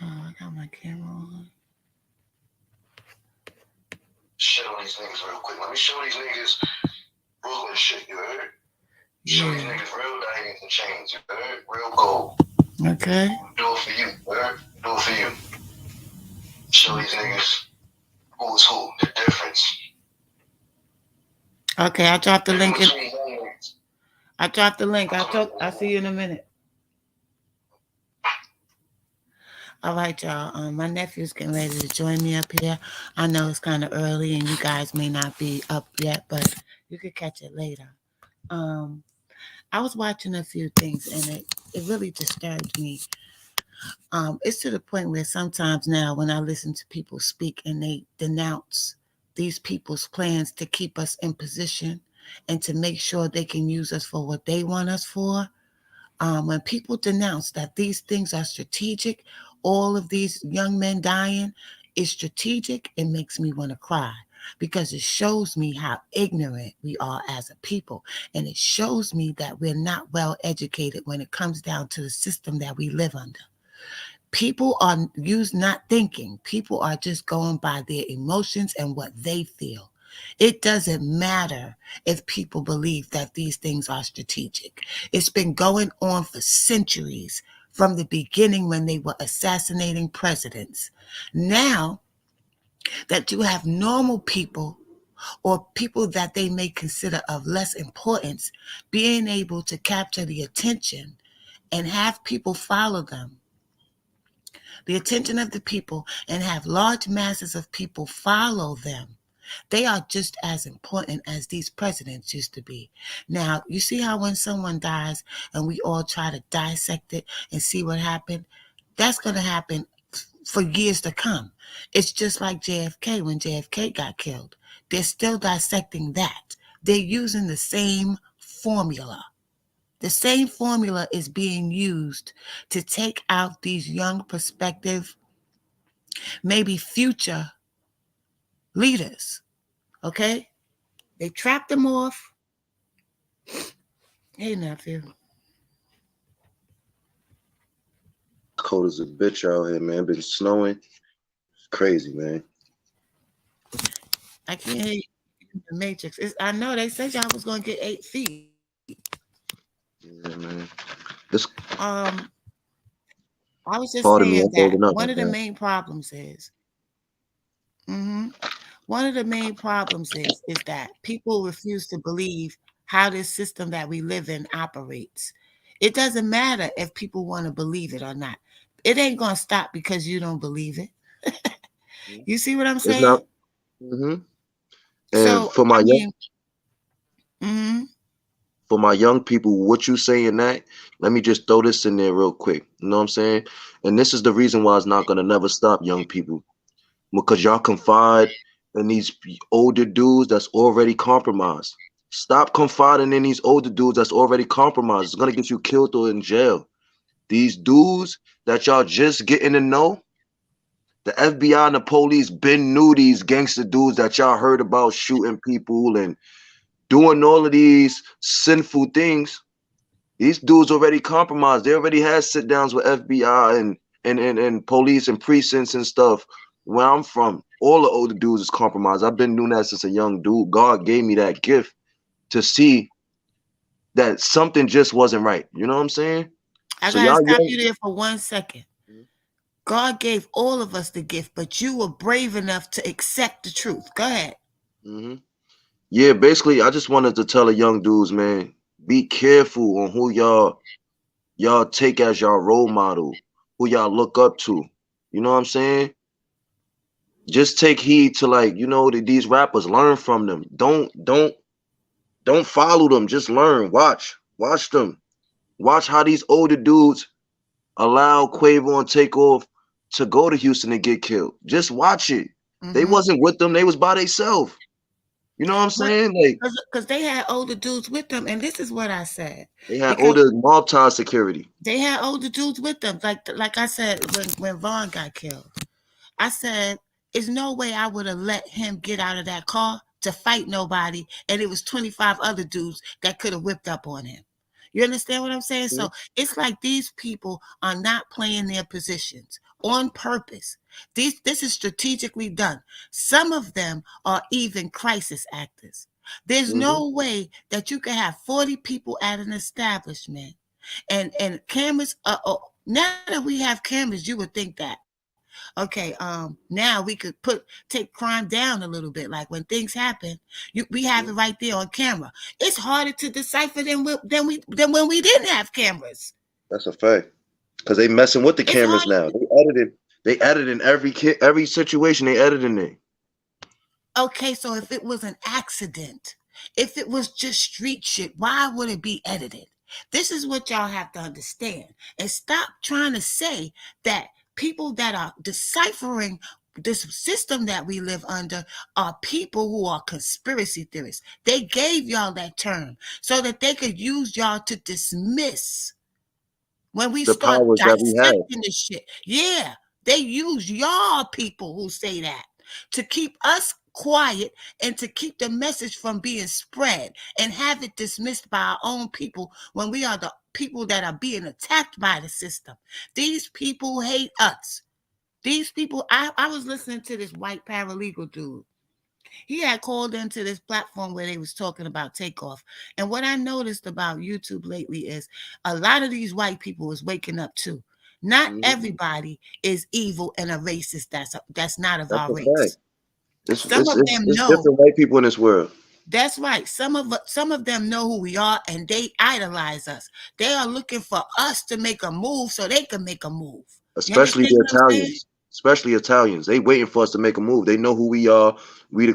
Oh, I got my camera on. Shit on these niggas real quick. Let me show these niggas Brooklyn shit, you heard? Show these Yeah. niggas real diamonds and chains, you heard? Real gold. Okay. Do it for you, you heard? Do it for you. Show these niggas who is who, the difference. Okay, I dropped the link in. Between young niggas. I dropped the link. I'll see you in a minute. All right, y'all. My nephew's getting ready to join me up here. I know it's kind of early and you guys may not be up yet, but you could catch it later. Um, I was watching a few things and it really disturbed me. It's to the point where sometimes now when I listen to people speak and they denounce these people's plans to keep us in position and to make sure they can use us for what they want us for, when people denounce that these things are strategic, all of these young men dying is strategic, it makes me want to cry because it shows me how ignorant we are as a people. And it shows me that we're not well educated when it comes down to the system that we live under. People are not thinking. People are just going by their emotions and what they feel. It doesn't matter if people believe that these things are strategic. It's been going on for centuries from the beginning when they were assassinating presidents. Now that you have normal people or people that they may consider of less importance being able to capture the attention and have people follow them, the attention of the people, and have large masses of people follow them. They are just as important as these presidents used to be. Now, you see how when someone dies and we all try to dissect it and see what happened? That's going to happen for years to come. It's just like JFK when JFK got killed. They're still dissecting that. They're using the same formula. The same formula is being used to take out these young prospective, maybe future leaders. Okay? They trapped them off. Hey, nephew. It's cold as a bitch out here, man. Been snowing. It's crazy, man. I can't hear you in the Matrix. I know they said y'all was going to get 8 feet. Yeah, man. It's Um, I was just pardon me, saying I'm that holding up, one my of the bad. main problems is, mhm, one of the main problems is that people refuse to believe how this system that we live in operates. It doesn't matter if people want to believe it or not. It ain't gonna stop because you don't believe it. You see what I'm It's saying? not. Hmm. And So for I my young mean, mhm, for my young people, what you saying that? Let me just throw this in there real quick. You know what I'm saying? And this is the reason why it's not gonna never stop, young people, because y'all confide in these older dudes that's already compromised. Stop confiding in these older dudes that's already compromised. It's gonna get you killed or in jail. These dudes that y'all just getting to know, the FBI and the police been knew these gangster dudes that y'all heard about shooting people and doing all of these sinful things. These dudes already compromised. They already had sit downs with FBI and police and precincts and stuff. Where I'm from, all the older dudes is compromised. I've been doing that since a young dude. God gave me that gift to see that something just wasn't right. You know what I'm saying? I So gotta y'all stop young. you there for 1 second. God gave all of us the gift, but you were brave enough to accept the truth. Go ahead. Hmm. Yeah, basically, I just wanted to tell the young dudes, man, be careful on who y'all take as y'all role model, who y'all look up to. You know what I'm saying? Just take heed to, like, these rappers. Learn from them. Don't follow them. Just learn. Watch them. Watch how these older dudes allow Quavo and Takeoff to go to Houston and get killed. Just watch it. They Mm-hmm. wasn't with them. They was by themselves. You know what I'm But saying? Like, because they had older dudes with them, and this is what I said. they had Because older mob tie security. they had older dudes with them. Like I said, when Vaughn got killed, I said, "There's no way I would have let him get out of that car to fight nobody, and it was 25 other dudes that could have whipped up on him." You understand what I'm saying? Mhm. So it's like these people are not playing their positions on purpose. This is strategically done. Some of them are even crisis actors. There's Mhm. no way that you can have 40 people at an establishment and cameras. Now that we have cameras, you would think that okay, now we could take crime down a little bit. Like when things happen, we have it Mhm. right there on camera. It's harder to decipher than when we didn't have cameras. That's a fact. Because they messing with the It's cameras harder. now. They edit in every situation. They edit in there. Okay, so if it was an accident, if it was just street shit, why would it be edited? This is what y'all have to understand. And stop trying to say that people that are deciphering this system that we live under are people who are conspiracy theorists. They gave y'all that term so that they could use y'all to dismiss when we The start powers that we have. dissecting this shit. Yeah, they use y'all people who say that to keep us quiet and to keep the message from being spread and have it dismissed by our own people when we are the people that are being attacked by the system. These people hate us. These people, I was listening to this white paralegal dude. He had called into this platform where they was talking about Takeoff. And what I noticed about YouTube lately is a lot of these white people is waking up too. Not Mhm. everybody is evil and a racist that's not of That's our a fact. race. It's, Some it's of it's them it's know. different white people in this world, That's right. Some of them know who we are and they idolize us. They are looking for us to make a move so they can make a move. You especially understand the what I'm saying? Italians. Especially Italians. They waiting for us to make a move. They know who we are. They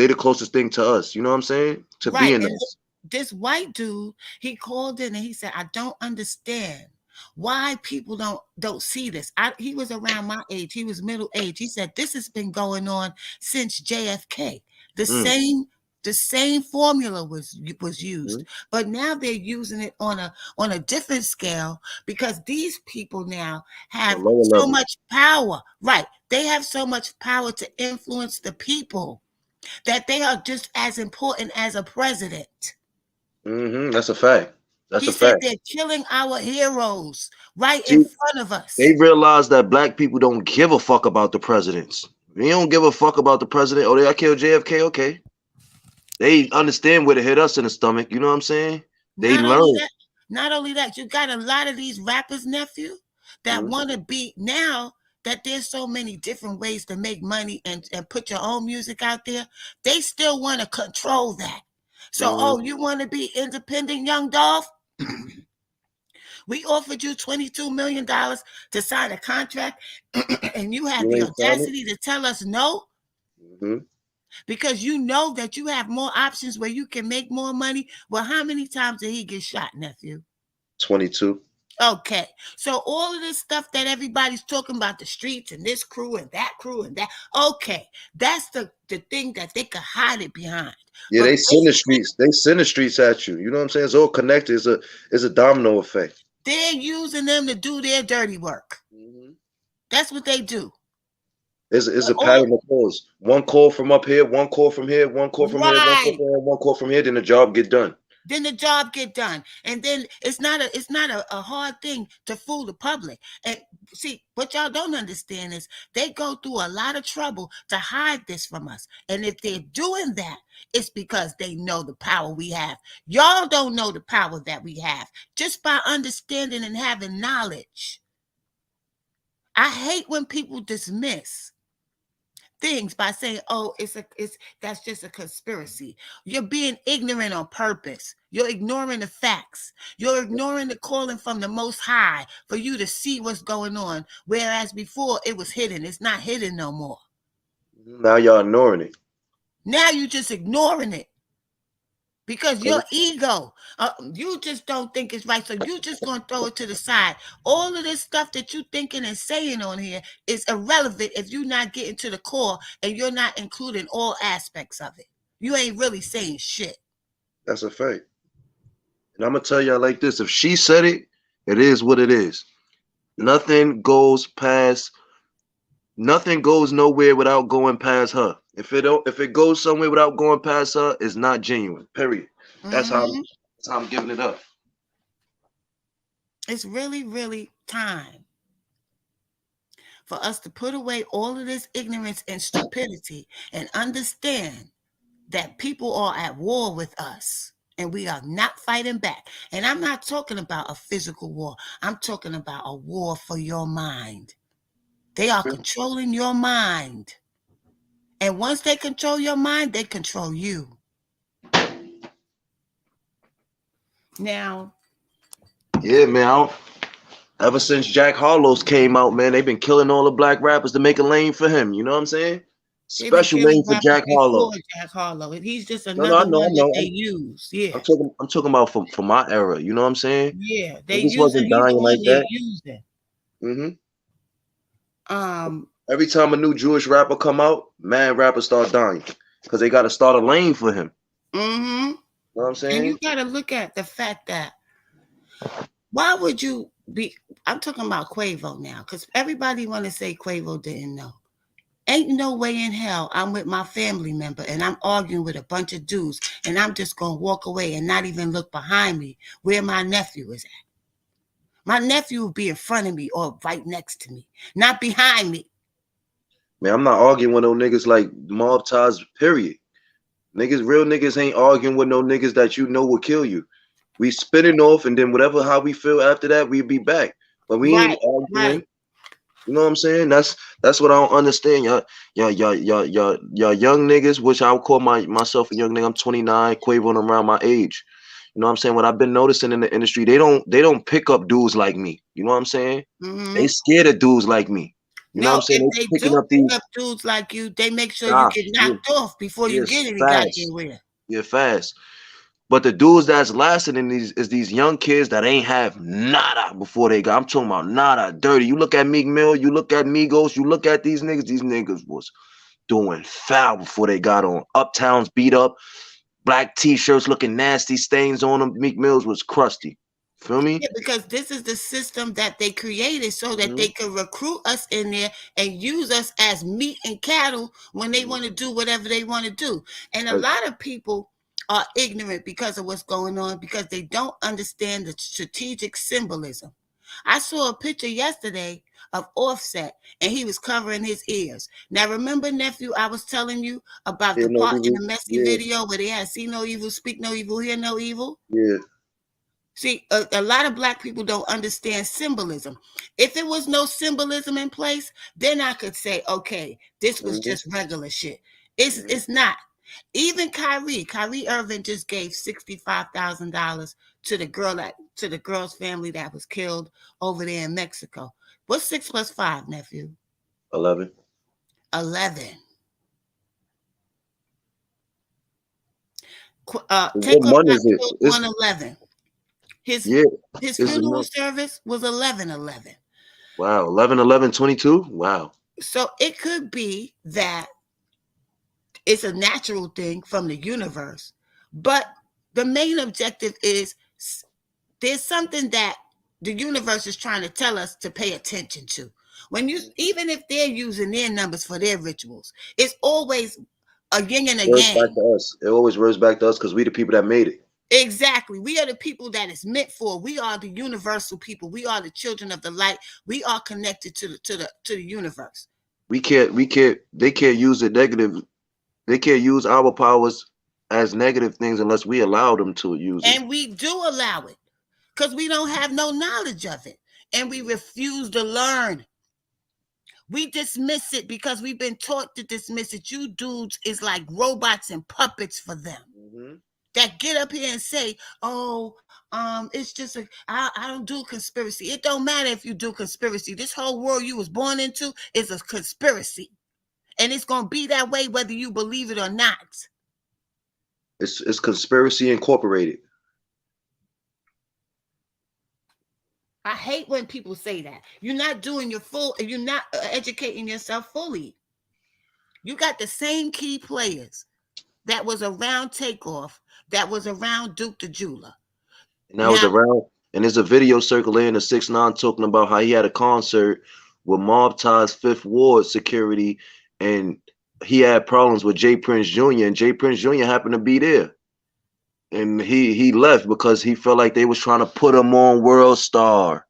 the closest thing to us. You know what I'm saying? To Right. being And us. this white dude, he called in and he said, I don't understand why people don't see this. He was around my age. He was middle age. He said this has been going on since JFK. The Mm. same the same formula was used, Mhm. but now they're using it on a different scale because these people now On have a lower so level. much power. Right. They have so much power to influence the people that they are just as important as a president. That's a fact. That's He a said fact. they're killing our heroes right in See, front of us. they realize that black people don't give a fuck about the presidents. They don't give a fuck about the president. Oh, they I killed JFK. Okay. They understand where to hit us in the stomach. You know what I'm saying? They Not only learn. that, not only that, you got a lot of these rappers, nephew, that Mhm. want to be now that there's so many different ways to make money and put your own music out there. They still want to control that. So, Mhm. oh, you want to be independent, young Dolph? We offered you $22 million to sign a contract, and you had You the ain't sign it. audacity to tell us no Mhm. because you know that you have more options where you can make more money. Well, how many times did he get shot, nephew? 22. Okay, so all of this stuff that everybody's talking about the streets and this crew and that, okay, that's the thing that they could hide it behind. Yeah, But they send the streets. They send the streets at you. You know what I'm saying? It's all connected. It's a domino effect. they're using them to do their dirty work. Mhm. That's what they do. It's But a all pattern of calls. One call from up here, one call from here, one call from here, one call right, from here, one call from here. Then the job get done. then the job get done, and then it's not a hard thing to fool the public. And see, what y'all don't understand is they go through a lot of trouble to hide this from us, and if they're doing that, it's because they know the power we have. Y'all don't know the power that we have just by understanding and having knowledge. I hate when people dismiss things by saying, "Oh, it's that's just a conspiracy." You're being ignorant on purpose. You're ignoring the facts. You're ignoring the calling from the Most High for you to see what's going on. Whereas before it was hidden, it's not hidden no more. Now y'all ignoring it. Now you're just ignoring it because your 'Cause ego, you just don't think it's right, so you just gonna throw it to the side. All of this stuff that you thinking and saying on here is irrelevant if you're not getting to the core and you're not including all aspects of it. You ain't really saying shit. that's a fact. And I'm gonna tell y'all like this: if she said it, it is what it is. Nothing goes past. Nothing goes nowhere without going past her. If it goes somewhere without going past her, it's not genuine. Period. That's how I'm, Hmm. that's how I'm giving it up. It's really, really time for us to put away all of this ignorance and stupidity and understand that people are at war with us and we are not fighting back. And I'm not talking about a physical war, I'm talking about a war for your mind. They are controlling your mind. And once they control your mind, they control you. Now, Yeah, man. Ever since Jack Harlow's came out, man, they've been killing all the black rappers to make a lane for him. You know what I'm saying? they've been Special killing lane for rappers Jack before Harlow. Jack Harlow, and he's just No, no, another I know, I one that they know. use. Yeah. I'm talking about from my era. You know what I'm saying? Yeah. They Niggas using, wasn't he's the dying one like they're that. using. Hmm. Um, Every time a new Jewish rapper come out, mad rappers start dying because they got to start a lane for him. mm-hmm. You know what I'm And you saying? gotta look at the fact that why would you be, I'm talking about Quavo now, because everybody wanna say Quavo didn't know. Ain't no way in hell I'm with my family member and I'm arguing with a bunch of dudes and I'm just gonna walk away and not even look behind me where my nephew is at. My nephew will be in front of me or right next to me, not behind me. Man, I'm not arguing with no niggas like mob ties. Period. Niggas, real niggas ain't arguing with no niggas that you know will kill you. We spinning off, and then whatever how we feel after that, we be back. But we Right, ain't right. arguing. You know what I'm saying? That's what I don't understand. Y'all young niggas, which I would call myself a young nigga. I'm 29, Quavo around my age. You know what I'm saying? What I've been noticing in the industry, they don't pick up dudes like me. You know what I'm saying? They Mm-hmm. scared of dudes like me. You know what I'm No, saying? if They they picking do up pick these up dudes like you, they make sure you nah, get yeah, knocked off before you yes, get any fast. goddamn where. Yeah, fast. But the dudes that's lasting in these is these young kids that ain't have nada before they got. I'm talking about nada, dirty. You look at Meek Mill, you look at Migos, you look at these niggas. These niggas was doing foul before they got on. Uptowns beat up, black t-shirts looking nasty, stains on them. Meek Mills was crusty. Feel me? Yeah, because this is the system that they created so that Mm-hmm. they could recruit us in there and use us as meat and cattle when they want to do whatever they want to do. And a lot of people are ignorant because of what's going on because they don't understand the strategic symbolism. I saw a picture yesterday of Offset and he was covering his ears. Now, remember, nephew, I was telling you about Yeah, the no part in evil. the messy Yeah, video where they had see no evil, speak no evil, hear no evil? yeah. See, a lot of black people don't understand symbolism. If it was no symbolism in place, then I could say, okay, this was Mm-hmm. just regular shit. It's not. Even Kyrie Irving just gave $65,000 to the girl's family that was killed over there in Mexico. What's 6 plus 5, nephew? 11. 11. What Takeoff month got is it? killed It's 1/11. His yeah. his It's the funeral month. service was 11/11. Wow. 11/11/22. Wow. So it could be that it's a natural thing from the universe, but the main objective is there's something that the universe is trying to tell us to pay attention to. When you, even if they're using their numbers for their rituals, it's always a yin and a Works back yang. to us. It always works back to us because we the people that made it. Exactly. We are the people that it's meant for. We are the universal people. We are the children of the light. We are connected to the universe. We can't they can't use it negative. They can't use our powers as negative things unless we allow them to use it. And we do allow it because we don't have no knowledge of it. And we refuse to learn. We dismiss it because we've been taught to dismiss it. You dudes is like robots and puppets for them. Mm-hmm. That get up here and say, "Oh, it's just I don't do conspiracy." It don't matter if you do conspiracy. This whole world you was born into is a conspiracy, and it's gonna be that way whether you believe it or not. It's conspiracy incorporated. I hate when people say that. You're not doing your full. You're not educating yourself fully. You got the same key players that was around Takeoff, that was around Duke the Jeweler. And that was Now, around. And there's a video circulating the 6ix9ine talking about how he had a concert with Mob Ties Fifth Ward security, and he had problems with Jay Prince Jr. and Jay Prince Jr. happened to be there. and he left because he felt like they was trying to put him on World Star,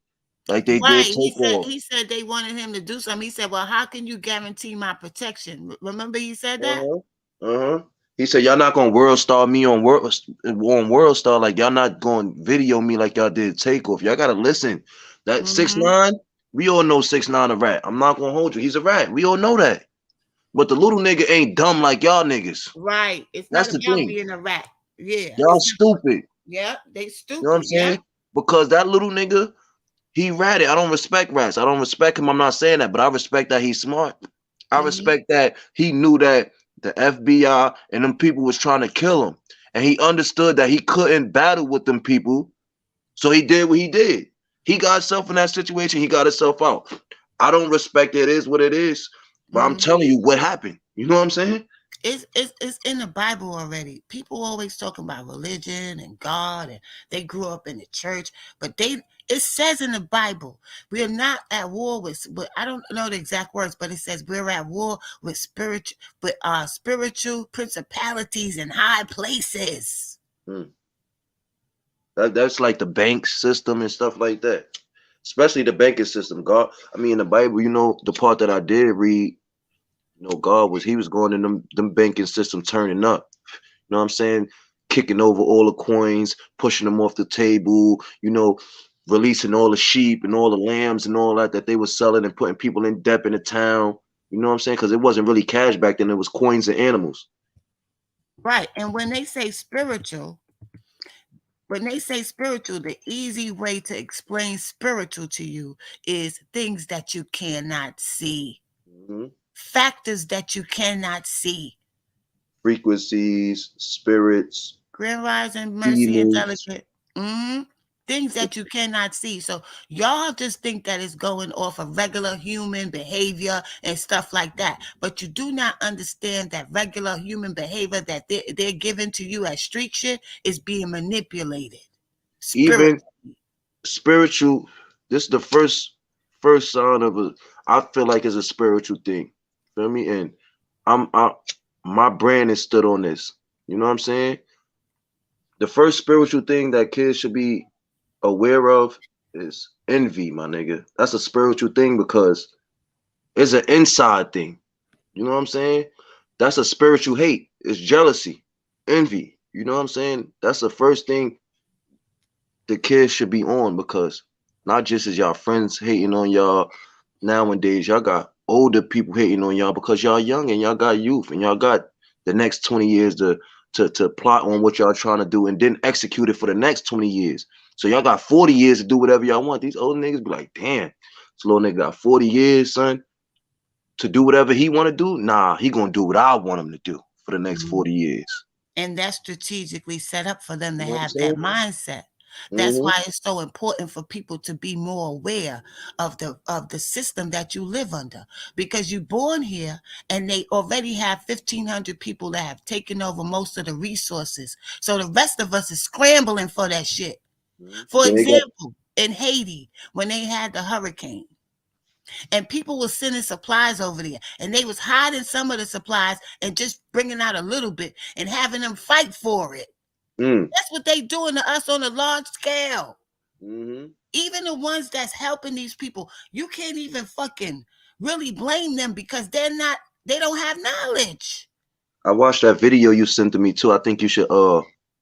like they did Right. He said Takeoff. he said they wanted him to do something. He said, "Well, how can you guarantee my protection?" Remember he said that? Uh-huh. Uh-huh. He said, y'all not gonna World Star me on World Star, like y'all not gonna video me like y'all did Takeoff. Y'all gotta listen. That six Mhm. nine, we all know 6ix9ine a rat. I'm not gonna hold you. He's a rat. We all know that. But the little nigga ain't dumb like y'all niggas. Right. It's not That's the about thing. being a rat. Yeah. Y'all It's not. stupid. Yeah. They You know what I'm stupid. Yeah. saying? Because that little nigga, he ratted. I don't respect rats. I don't respect him. I'm not saying that, but I respect that he's smart. I Mhm. respect that he knew that the FBI and them people was trying to kill him. And he understood that he couldn't battle with them people. So he did what he did. He got himself in that situation. He got himself out. I don't respect it. It is what it is. But I'm Mhm. telling you what happened. You know what I'm saying? It's in the Bible already. People always talking about religion and God, and they grew up in the church, but it says in the Bible we are not at war with. But I don't know the exact words, but it says we're at war with spiritual principalities in high places. Hmm. That's like the bank system and stuff like that. Especially the banking system. God, I mean, in the Bible, the part that I did read, God he was going in them banking system turning up. You know what I'm saying? Kicking over all the coins, pushing them off the table, releasing all the sheep and all the lambs and all that they were selling and putting people in debt in the town. You know what I'm saying? Because it wasn't really cash back then, it was coins and animals. Right, and when they say spiritual, the easy way to explain spiritual to you is things that you cannot see, Hmm. factors that you cannot see. Frequencies, spirits, Grand rising, mercy, and demons. delicate. Hmm. Things that you cannot see. So y'all just think that it's going off of regular human behavior and stuff like that. But you do not understand that regular human behavior that they're giving to you as street shit is being manipulated. Spirit. Even spiritual, this is the first sign of I feel like it's a spiritual thing. Feel me? And I my brand is stood on this. You know what I'm saying? The first spiritual thing that kids should be aware of is envy, my nigga. That's a spiritual thing because it's an inside thing. You know what I'm saying? That's a spiritual hate. It's jealousy, envy. You know what I'm saying? That's the first thing the kids should be on because not just as y'all friends hating on y'all nowadays, y'all got older people hating on y'all because y'all young and y'all got youth and y'all got the next 20 years to plot on what y'all trying to do and then execute it for the next 20 years. So y'all got 40 years to do whatever y'all want. These old niggas be like, damn, this little nigga got 40 years, son, to do whatever he want to do. Nah, he gonna do what I want him to do for the next Mhm. 40 years. And that's strategically set up for them to You know what I'm have that saying? mindset. That's Mm-hmm. why it's so important for people to be more aware of the system that you live under, because you're born here and they already have 1,500 people that have taken over most of the resources. So the rest of us is scrambling for that shit. Mm-hmm. For Then they got example, in Haiti, when they had the hurricane, and people were sending supplies over there, and they was hiding some of the supplies and just bringing out a little bit and having them fight for it. mm, That's what they doing to us on a large scale. mm-hmm. Even the ones that's helping these people, you can't even fucking really blame them because they don't have knowledge. I watched that video you sent to me too. I think you should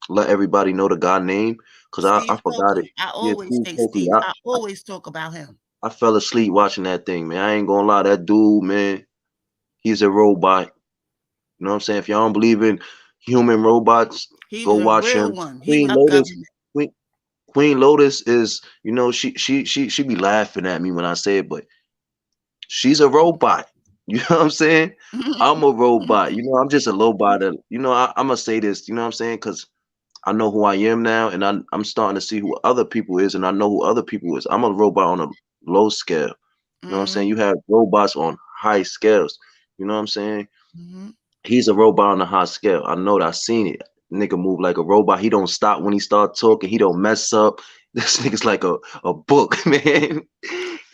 let everybody know the guy name because I Steve forgot it. Stokely. I Yeah, always Steve say Tokely. Steve. I always talk about him. I fell asleep watching that thing, man. I ain't gonna lie, that dude, man, he's a robot. You know what I'm saying? If y'all don't believe in human robots, He go was a watch real him. one. He Queen left Lotus, government. Queen, Queen Lotus is, she be laughing at me when I say it, but she's a robot. You know what I'm saying? I'm a robot. I'm just a robot. I'm gonna say this. You know what I'm saying? Because I know who I am now, and I'm starting to see who other people is, and I know who other people is. I'm a robot on a low scale. You know what I'm saying? Hmm. You have robots on high scales. You know what I'm saying? Hmm. He's a robot on a high scale. I know that. I seen it. Nigga move like a robot. He don't stop when he start talking. He don't mess up. This nigga's like a book, man.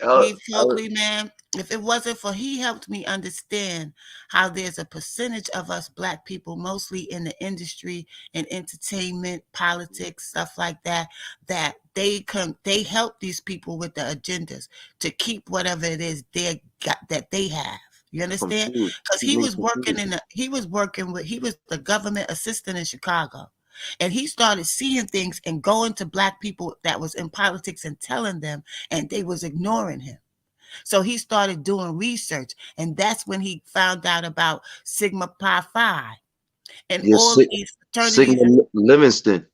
I, Steve I, Coakley, man, if it wasn't for he helped me understand how there's a percentage of us black people, mostly in the industry and entertainment, politics, stuff like that, that they help these people with the agendas to keep whatever it is they got that they have. You understand? confused. Because Keep me confused. he was the government assistant in Chicago. And he started seeing things and going to black people that was in politics and telling them, and they was ignoring him. So he started doing research, and that's when he found out about Sigma Pi Phi and Yes, all of these fraternities. Sigma Livingston.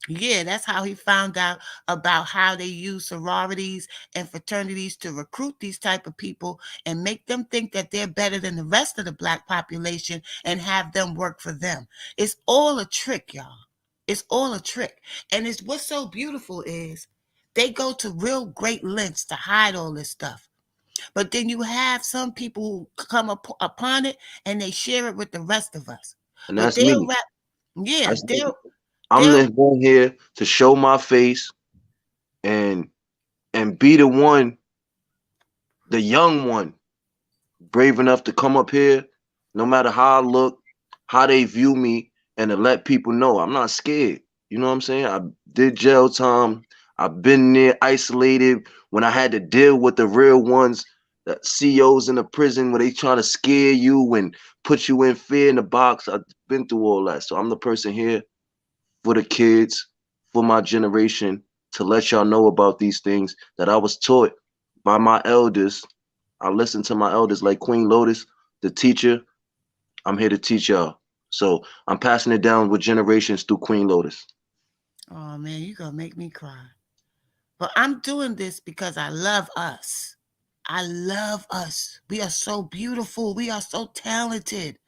Yeah, that's how he found out about how they use sororities and fraternities to recruit these type of people and make them think that they're better than the rest of the black population and have them work for them. It's all a trick, y'all. It's all a trick. And it's what's so beautiful is they go to real great lengths to hide all this stuff. But then you have some people who come upon it and they share it with the rest of us. And But that's they'll me. rap, yeah, That's me. I'm they'll the one here to show my face and be the one, the young one, brave enough to come up here, no matter how I look, how they view me, and to let people know I'm not scared. You know what I'm saying? I did jail time. I've been there isolated when I had to deal with the real ones, the CEOs in the prison where they trying to scare you and put you in fear in the box. I've been through all that. So I'm the person here for the kids, for my generation, to let y'all know about these things that I was taught by my elders. I listened to my elders like Queen Lotus, the teacher. I'm here to teach y'all. So I'm passing it down with generations through Queen Lotus. oh man, you gonna make me cry. But I'm doing this because I love us. I love us. We are so beautiful. We are so talented.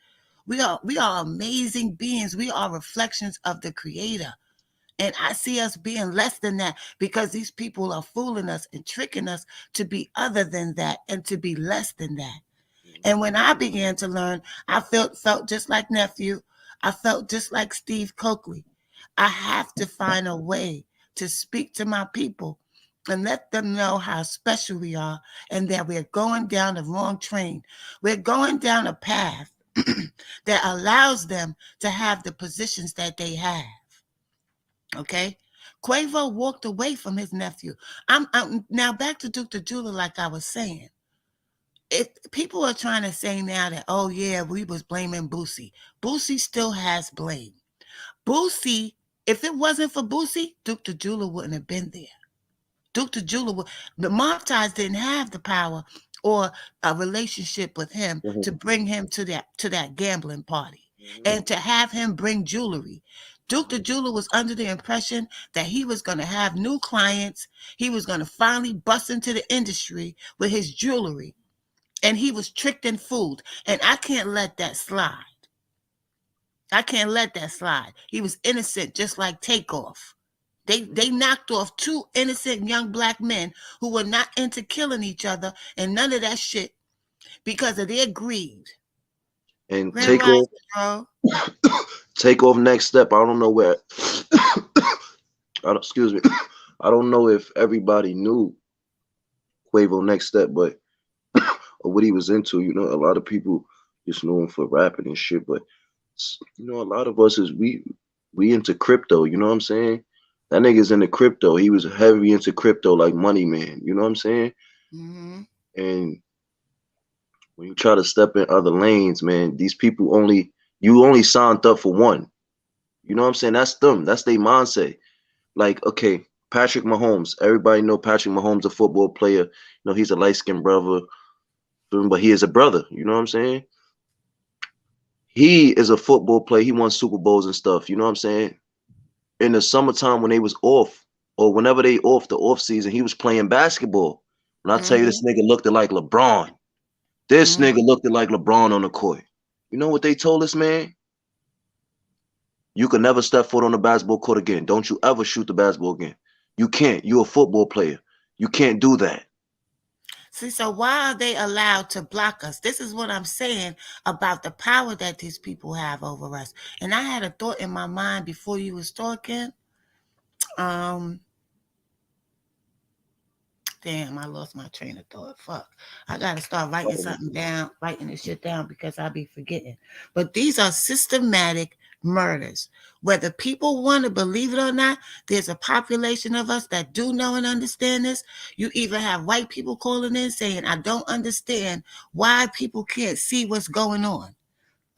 We are amazing beings. We are reflections of the creator. And I see us being less than that because these people are fooling us and tricking us to be other than that and to be less than that. And when I began to learn, I felt just like nephew. I felt just like Steve Coakley. I have to find a way to speak to my people and let them know how special we are and that we're going down the wrong train. We're going down a path that allows them to have the positions that they have. Okay? Quavo walked away from his nephew. I'm now back to Duke the Jeweler, like I was saying. If people are trying to say now that, oh yeah, we was blaming Boosie. Boosie still has blame. Boosie, if it wasn't for Boosie, Duke the Jeweler wouldn't have been there. Duke the Jeweler would, the Mob Ties didn't have the power or a relationship with him Mhm, to bring him to that gambling party mhm, and to have him bring jewelry. Duke the Jeweler was under the impression that he was going to have new clients. He was going to finally bust into the industry with his jewelry, and he was tricked and fooled. And I can't let that slide. I can't let that slide. He was innocent, just like Takeoff. They knocked off two innocent young black men who were not into killing each other and none of that shit because of their greed. and Grand Rising, bro. take off next step. I don't know where. Excuse me. I don't know if everybody knew Quavo next step, but or what he was into. You know, a lot of people just know him for rapping and shit, but you know, a lot of us is we into crypto. You know what I'm saying? That nigga's into crypto. He was heavy into crypto, like Money Man. You know what I'm saying? Mm-hmm. And when you try to step in other lanes, man, these people only you only signed up for one. You know what I'm saying? That's them. That's their mindset. Like, okay, Patrick Mahomes. Everybody know Patrick Mahomes, a football player. You know, he's a light skinned brother, but he is a brother. You know what I'm saying? He is a football player. He won Super Bowls and stuff. You know what I'm saying? In the summertime when they was off, or whenever they off the off season, he was playing basketball. When I tell you this Mm-hmm. nigga looked like LeBron. This nigga Mm-hmm. looked like LeBron on the court. You know what they told us, man? You can never step foot on the basketball court again. Don't you ever shoot the basketball again. You can't. You're a football player. You can't do that. See, so why are they allowed to block us? This is what I'm saying about the power that these people have over us. And I had a thought in my mind before you was talking. Um, Damn, I lost my train of thought. Fuck. I gotta start writing something down, writing this shit down because I be forgetting. But these are systematic murders. Whether people want to believe it or not, there's a population of us that do know and understand this. You even have white people calling in saying, I don't understand why people can't see what's going on.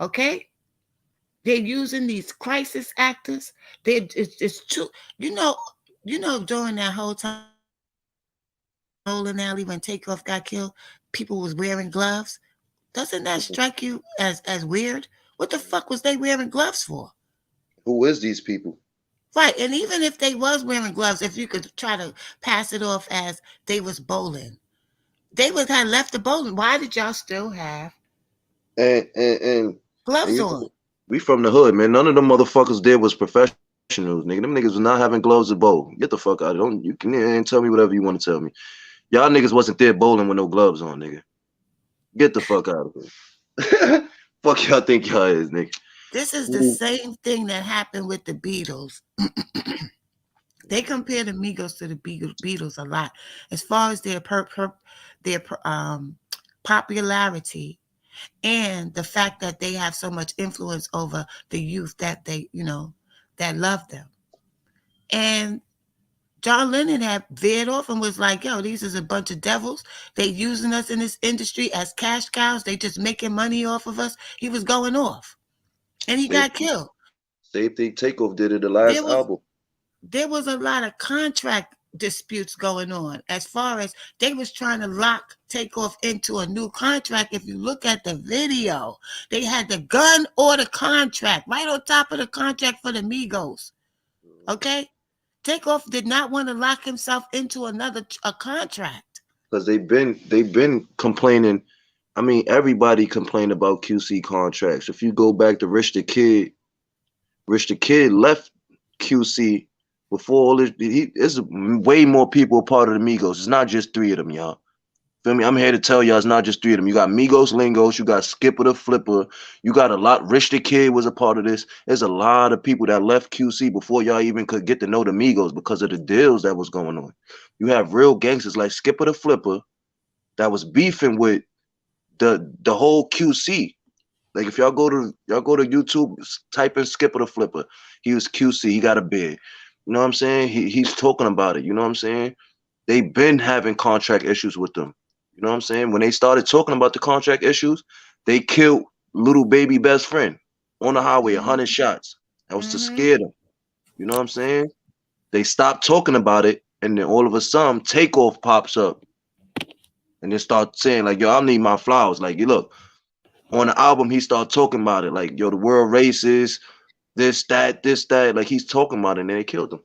Okay? They're using these crisis actors. It's true. You know, during that whole time in that bowling alley when Takeoff got killed, people was wearing gloves. Doesn't that strike you as weird? What the fuck was they wearing gloves for? Who is these people? Right, and even if they was wearing gloves, if you could try to pass it off as they was bowling, they would have left the bowling. Why did y'all still have And and and, and gloves you, on? we from the hood, man. None of them motherfuckers there was professionals, nigga. Them niggas was not having gloves to bowl. Get the fuck out. Don't you can tell me whatever you want to tell me. Y'all niggas wasn't there bowling with no gloves on, nigga. Get the fuck out of here. Fuck y'all think y'all is, nigga. This is the Ooh. same thing that happened with the Beatles. They compare the Migos to the Beatles a lot as far as their popularity and the fact that they have so much influence over the youth that that love them. And John Lennon had veered off and was like, yo, these is a bunch of devils. They using us in this industry as cash cows. They just making money off of us. He was going off. And he Same got killed. same thing Takeoff did in the There last was album. there was a lot of contract disputes going on as far as they was trying to lock Takeoff into a new contract. If you look at the video, they had the gun or the contract right on top of the contract for the Migos. Okay? Takeoff did not want to lock himself into another a contract. Because they've been complaining. I mean, everybody complained about QC contracts. If you go back to Rich the Kid left QC before all this. There's way more people a part of the Migos. It's not just three of them, y'all. Feel me? I'm here to tell y'all it's not just three of them. You got Migos Lingos, you got Skipper the Flipper, you got a lot. Rich the Kid was a part of this. There's a lot of people that left QC before y'all even could get to know the Migos because of the deals that was going on. You have real gangsters like Skipper the Flipper that was beefing with the whole QC. Like if y'all go to YouTube, type in Skipper the Flipper. He was QC. He got a bid. You know what I'm saying? He's talking about it. You know what I'm saying? They've been having contract issues with them. You know what I'm saying? When they started talking about the contract issues, they killed little baby best friend on the highway, 100 shots. That was to Mm-hmm. scare them. You know what I'm saying? They stopped talking about it, and then all of a sudden, Takeoff pops up, and they start saying like, "Yo, I need my flowers." Like, you look on the album, he start talking about it, like, "Yo, the world racist, this, that, this, that." Like he's talking about it, and then they killed him.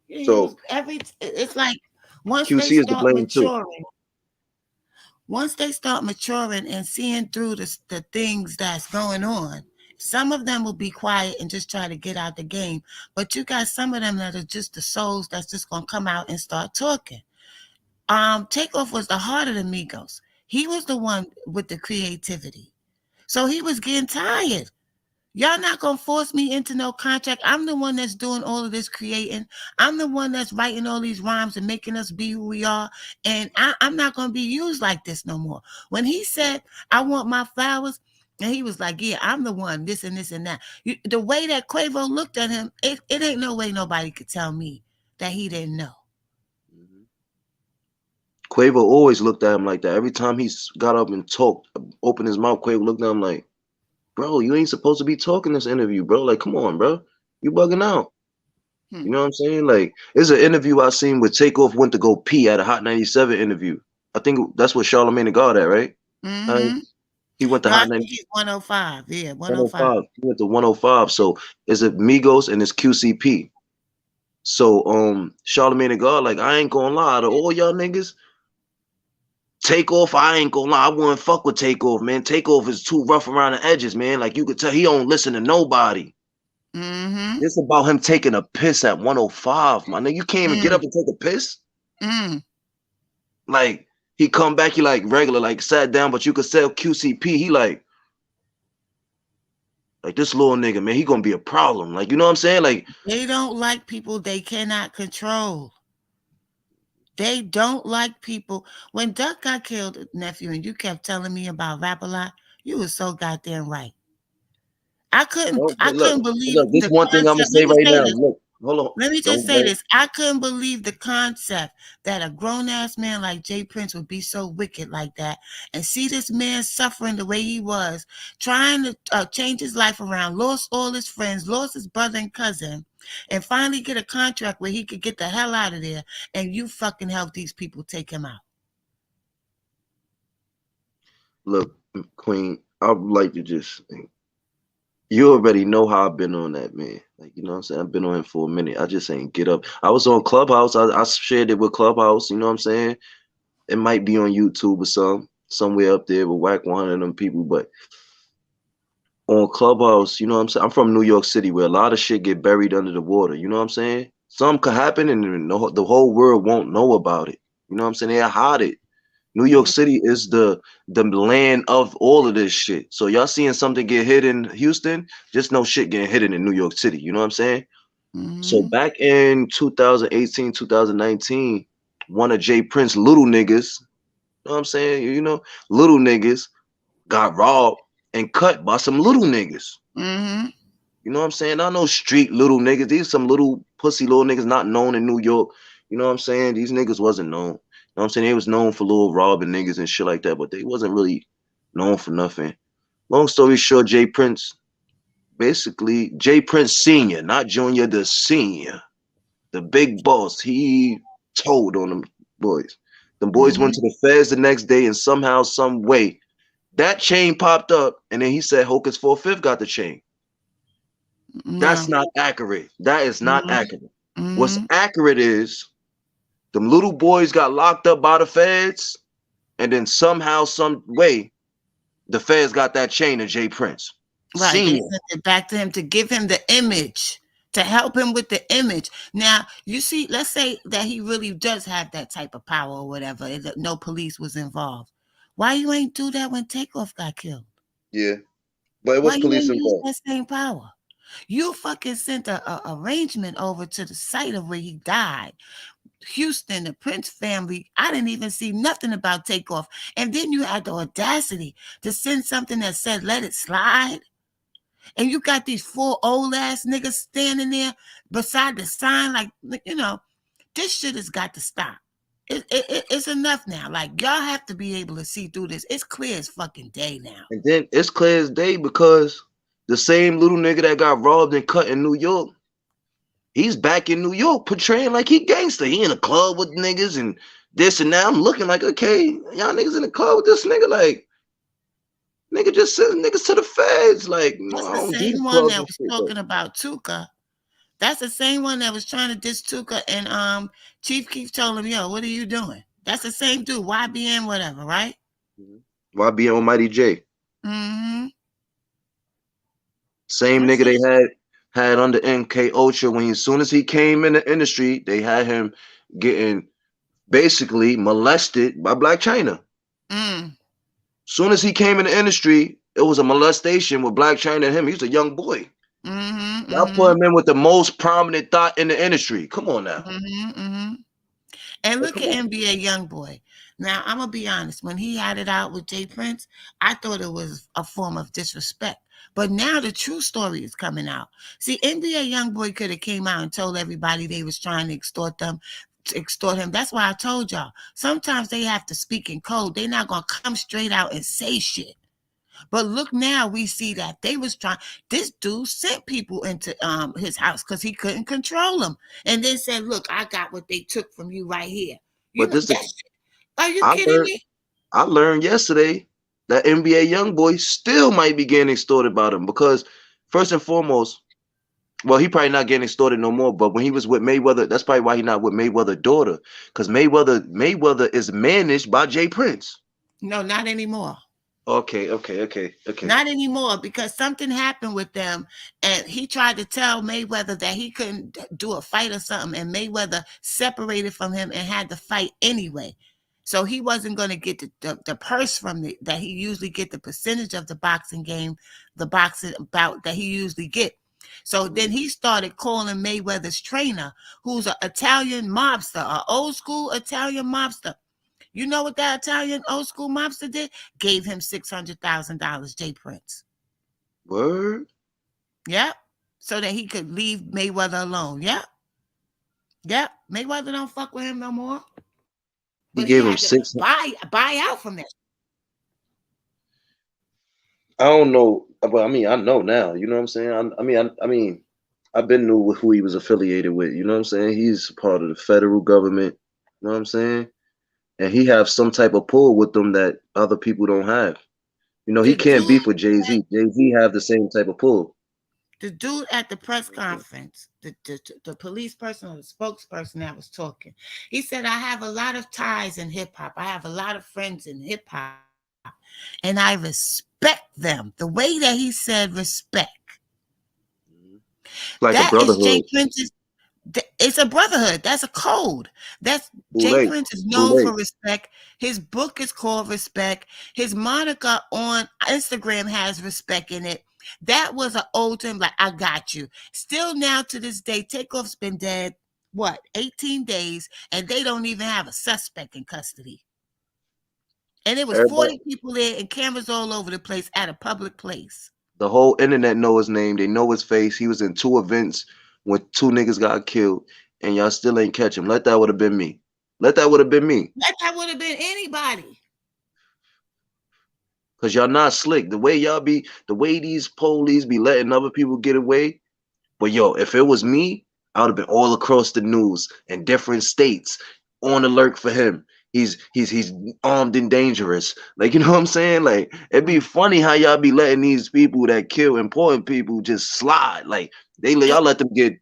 He was So every. It's like once they QC is to start blame too. maturing, and seeing through the things that's going on, some of them will be quiet and just try to get out the game. But you got some of them that are just the souls that's just gonna come out and start talking. Takeoff was the heart of the Migos. He was the one with the creativity. So he was getting tired. Y'all not gonna force me into no contract. I'm the one that's doing all of this creating. I'm the one that's writing all these rhymes and making us be who we are. And I'm not gonna be used like this no more. When he said, I want my flowers, and he was like, yeah, I'm the one, this and this and that. The way that Quavo looked at him, it ain't no way nobody could tell me that he didn't know. Mhm. Quavo always looked at him like that. Every time he got up and talked, opened his mouth, Quavo looked at him like, "Bro, you ain't supposed to be talking this interview, bro. Like, come on, bro. You bugging out." Hmm. You know what I'm saying? Like, there's an interview I seen where Takeoff went to go pee at a Hot 97 interview. I think that's what Charlamagne the God at, right? Uh, Mm-hmm. he went to No, I Hot think 90, he's 105. Yeah, 105. 105. He went to 105. So it's a Migos and it's QCP. So Charlamagne the God, like, I ain't gonna lie to all y'all niggas. Takeoff, I ain't gonna lie, I wouldn't fuck with Takeoff, man. Takeoff is too rough around the edges, man. Like you could tell he don't listen to nobody. Mm-hmm. It's about him taking a piss at 105, my nigga. You can't even get Mm, up and take a piss. mm. Like he come back, he like regular, like sat down, but you could sell QCP. He like this little nigga, man. He gonna be a problem. Like you know what I'm saying? Like They don't like people they cannot control. They don't like people. When Duck got killed, nephew, and you kept telling me about Rap a Lot, you was so goddamn right. Don't, I look, couldn't believe look. This the one thing I'm gonna concept. say right now. Look, hold on. Let me just say Don't. this. I couldn't believe the concept that a grown ass man like Jay Prince would be so wicked like that and see this man suffering the way he was, trying to change his life around, lost all his friends, lost his brother and cousin, and finally get a contract where he could get the hell out of there. And you fucking help these people take him out. Look, Queen. I would like to just. You already know how I've been on that man. Like, you know what I'm saying? I've been on him for a minute. I just ain't get up. I was on Clubhouse. I shared it with Clubhouse. You know what I'm saying? It might be on YouTube or somewhere up there with whack 100 of them people. But on Clubhouse, you know what I'm saying? I'm from New York City where a lot of shit get buried under the water. You know what I'm saying? Something could happen and the whole world won't know about it. You know what I'm saying? They hide it. New York City is the land of all of this shit. So y'all seeing something get hit in Houston, just no shit getting hidden in New York City. You know what I'm saying? So Mm-hmm. back in 2018, 2019, one of Jay Prince little niggas, you know what I'm saying? Little niggas got robbed and cut by some little niggas. Mm-hmm. You know what I'm saying? Not no street little niggas. These some little pussy little niggas not known in New York. You know what I'm saying? These niggas wasn't known. You know what I'm saying? They was known for little robbing niggas and shit like that, but they wasn't really known for nothing. Long story short, Jay Prince, basically Jay Prince Senior, not Junior, the senior, the big boss. He told on them boys. The boys went Mm-hmm. to the feds the next day, and somehow, some way, that chain popped up, and then he said Hocus 4/5 got the chain. No. That's not accurate. That is not Mm-hmm. accurate. What's Mm-hmm. accurate is them little boys got locked up by the feds, and then somehow, some way, the feds got that chain of Jay Prince Right. They Senior. sent it back to him to give him the image, to help him with the image. Now, you see, let's say that he really does have that type of power or whatever, and that no police was involved. Why you ain't do that when Takeoff got killed? Yeah, but it Why was you police ain't use involved. that same power? You fucking sent a arrangement over to the site of where he died. Houston, the Prince family. I didn't even see nothing about Takeoff. And then you had the audacity to send something that said, let it slide. And you got these four old ass niggas standing there beside the sign, like, this shit has got to stop. It's enough now. Like, y'all have to be able to see through this. It's clear as fucking day now. And then it's clear as day because the same little nigga that got robbed and cut in New York, he's back in New York portraying like he gangster. He in a club with niggas and this and that. I'm looking like, okay, y'all niggas in the club with this nigga, like, nigga just sends niggas to the feds. Like, no, That's I the don't do the same one clubs that and was shit, but talking about Tuka. That's the same one that was trying to diss Tuka, and Chief Keef told him, "Yo, what are you doing?" That's the same dude, YBN, whatever, right? why be Almighty J? Mm-hmm. Same That's nigga they it. had under MK Ultra when as soon as he came in the industry, they had him getting basically molested by Black China. Mm. Soon as he came in the industry, it was a molestation with Black China and him. He was a young boy. Mm-hmm. Y'all put Mm-hmm. him in with the most prominent thought in the industry. Come on now. Mm-hmm. Mm-hmm. And Like, look come at on. NBA YoungBoy. Now, I'm gonna be honest. When he had it out with Jay Prince, I thought it was a form of disrespect. But now the true story is coming out. See, NBA YoungBoy could have came out and told everybody they was trying to extort them, to extort him. That's why I told y'all. Sometimes they have to speak in code. They're not gonna come straight out and say shit. But look now, we see that they was trying. This dude sent people into his house because he couldn't control them, and then said, "Look, I got what they took from you right here." You But know this that? Are you I kidding learned me? I learned yesterday that NBA young boy still might be getting extorted by them because first and foremost, well, he probably not getting extorted no more. But when he was with Mayweather, that's probably why he not with Mayweather's daughter. Because Mayweather is managed by Jay Prince. No, not anymore. Okay. Not anymore because something happened with them, and he tried to tell Mayweather that he couldn't do a fight or something, and Mayweather separated from him and had to fight anyway. So he wasn't going to get the purse from that he usually get the percentage of the boxing game, the boxing bout that he usually get. So then Mhm. he started calling Mayweather's trainer, who's an Italian mobster, an old school Italian mobster. You know what that Italian old school mobster did? Gave him $600,000, Jay Prince. Word. Yep. So that he could leave Mayweather alone. Yep. Yep. Mayweather don't fuck with him no more. But He he gave had him to six. buy out from that. I don't know, but I mean, I know now. You know what I'm saying? I mean, I've been knew who he was affiliated with. You know what I'm saying? He's part of the federal government. You know what I'm saying? And he have some type of pull with them that other people don't have. You know, he The can't dude beef with Jay at Z. Jay Z have the same type of pull. the dude at the press conference, the police person or the spokesperson that was talking, he said, I have a lot of ties in hip hop. I have a lot of friends in hip hop, and I respect them. The way that he said respect, Like that a is Jay brotherhood. Prince's. It's a brotherhood. That's a code. That's Too Jay late. Prince is Too known late. for respect. His book is called Respect. His moniker on Instagram has respect in it. That was an old term, like I got you. Still now to this day, Takeoff's been dead, what, 18 days, and they don't even have a suspect in custody. And it was Everybody, 40 people there and cameras all over the place at a public place. the whole internet know his name. They know his face. He was in two events when two niggas got killed, and y'all still ain't catch him. Let that would have been me. Let that would have been me. That would have been anybody. Cause y'all not slick. The way y'all be, the way these police be letting other people get away. But yo, if it was me, I would have been all across the news in different states on alert for him. He's armed and dangerous. Like you know what I'm saying? Like it'd be funny how y'all be letting these people that kill important people just slide. Like y'all let them get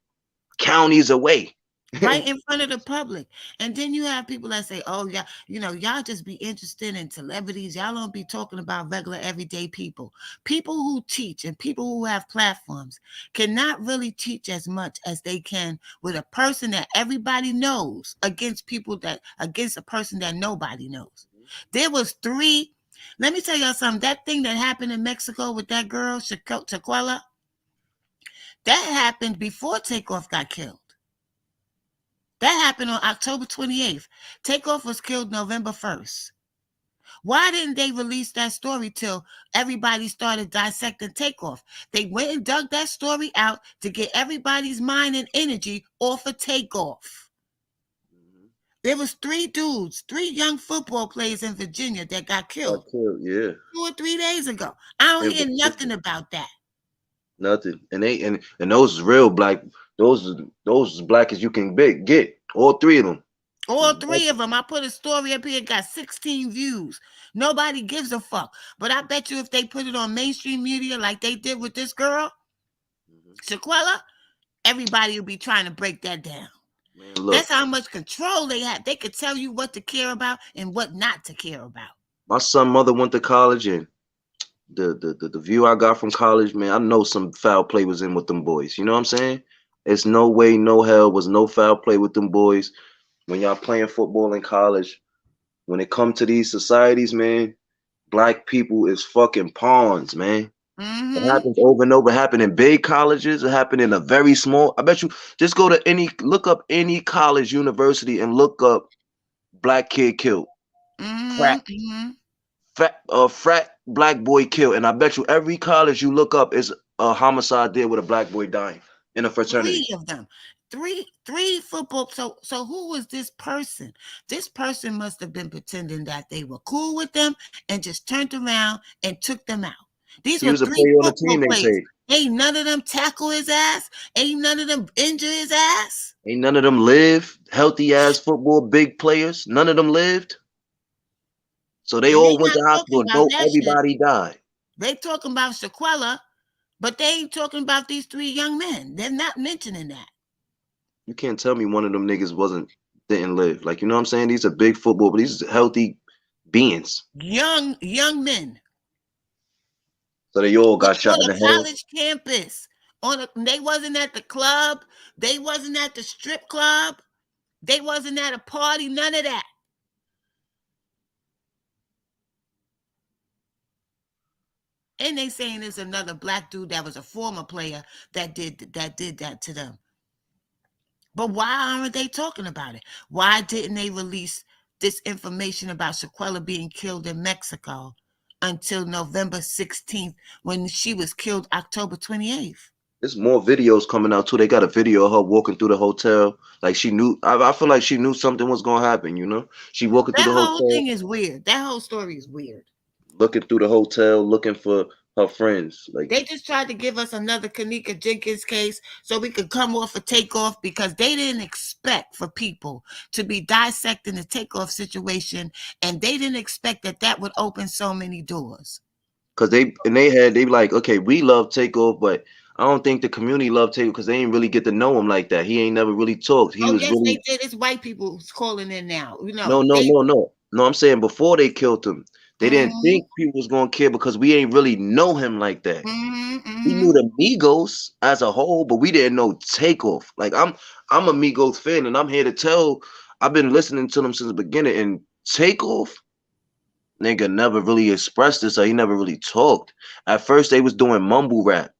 counties away. Right in front of the public. And then you have people that say, oh, yeah, y'all just be interested in celebrities. Y'all don't be talking about regular, everyday people. People who teach and people who have platforms cannot really teach as much as they can with a person that everybody knows against a person that nobody knows. There was three. Let me tell y'all something. That thing that happened in Mexico with that girl, Shaquella, that happened before Takeoff got killed. That happened on October 28th. Takeoff was killed November 1st. Why didn't they release that story till everybody started dissecting Takeoff? They went and dug that story out to get everybody's mind and energy off of Takeoff. There was three dudes, three young football players in Virginia that got Got killed killed, yeah. 2 or 3 days ago. I don't And hear nothing about that. nothing. And those is real black. Those as black as you can get. All three of them. All three Nothing. of them. I put a story up here, got 16 views. Nobody gives a fuck. But I bet you if they put it on mainstream media like they did with this girl, Mhm. Shaquella, everybody will be trying to break that down. Man, That's look, how much control they have. They could tell you what to care about and what not to care about. my son mother went to college and the view I got from college, man, I know some foul play was in with them boys. You know what I'm saying? It's no way, no hell was no foul play with them boys. When y'all playing football in college, when it come to these societies, man, black people is fucking pawns, man. It Mm-hmm. happens over and over. It happened in big colleges. It happened in a very small. I bet you just go to look up any college, university, and look up black kid killed, Mm-hmm. frat, Mm-hmm. frat black boy killed, and I bet you every college you look up is a homicide there with a black boy dying in a Three fraternity. of them. Three football. So who was this person? This person must have been pretending that they were cool with them and just turned around and took them out. These He were was a three player on the football team. They players. say Ain't none of them tackle his ass. Ain't none of them injure his ass. ain't none of them live healthy ass football big players. None of them lived. So they And they all went not to talking hospital and about that shit. everybody died. They talking about Shaquella, but they ain't talking about these three young men. They're not mentioning that. You can't tell me one of them niggas didn't live. Like you know what I'm saying? These are big football, but these are healthy beings. Young men So they all got shot on in a the head. college campus. They wasn't at the club. They wasn't at the strip club. They wasn't at a party. None of that. And they saying there's another black dude that was a former player that did that to them. But why aren't they talking about it? Why didn't they release this information about Shaquella being killed in Mexico until November 16th when she was killed October 28th? There's more videos coming out too. They got a video of her walking through the hotel. Like she knew. I feel like she knew something was gonna happen. You know, she walking through the That whole hotel, thing is weird. That whole story is weird. looking through the hotel, looking for her friends. Like They just tried to give us another Kanika Jenkins case so we could come off a takeoff because they didn't expect for people to be dissecting the takeoff situation, and they didn't expect that that would open so many doors. because they like, okay, we love Takeoff, but I don't think the community love Takeoff because they ain't really get to know him like that. He ain't never really talked. He Oh was yes, they really did. It's white people who's calling in now. no, no, They. no, no, no. I'm saying before they killed him, they didn't Mm-hmm, think people was gonna care because we ain't really know him like that. mm-hmm, We mm-hmm, knew the Migos as a whole, but we didn't know Takeoff. Like I'm a Migos fan, and I'm here to tell. I've been listening to them since the beginning, and Takeoff nigga never really expressed this, or he never really talked. At first, they was doing mumble rap,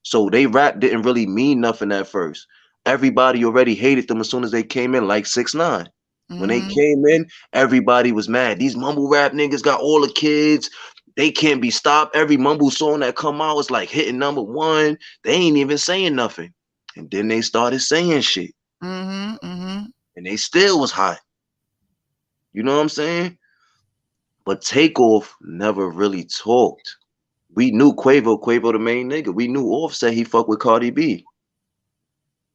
so they rap didn't really mean nothing at first. Everybody already hated them as soon as they came in, like 6ix9ine. When they mm-hmm, came in, everybody was mad. These mumble rap niggas got all the kids. They can't be stopped. Every mumble song that come out is like hitting number one. They ain't even saying nothing. And then they started saying shit. mm-hmm, mm-hmm. And they still was hot. You know what I'm saying? But Takeoff never really talked. We knew Quavo the main nigga. We knew Offset he fucked with Cardi B.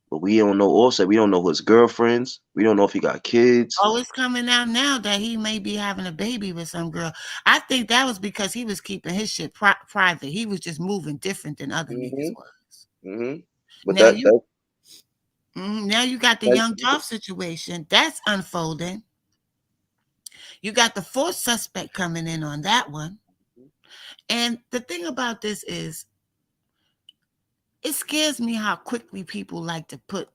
But we don't know Offset. We don't know his girlfriends. We don't know if he got kids. Oh, it's coming out now that he may be having a baby with some girl. I think that was because he was keeping his shit private. He was just moving different than other niggas Hmm. was. Hmm. But Now that you, that now you got the that's young Dolph situation that's unfolding. You got the fourth suspect coming in on that one. And the thing about this is, it scares me how quickly people like to put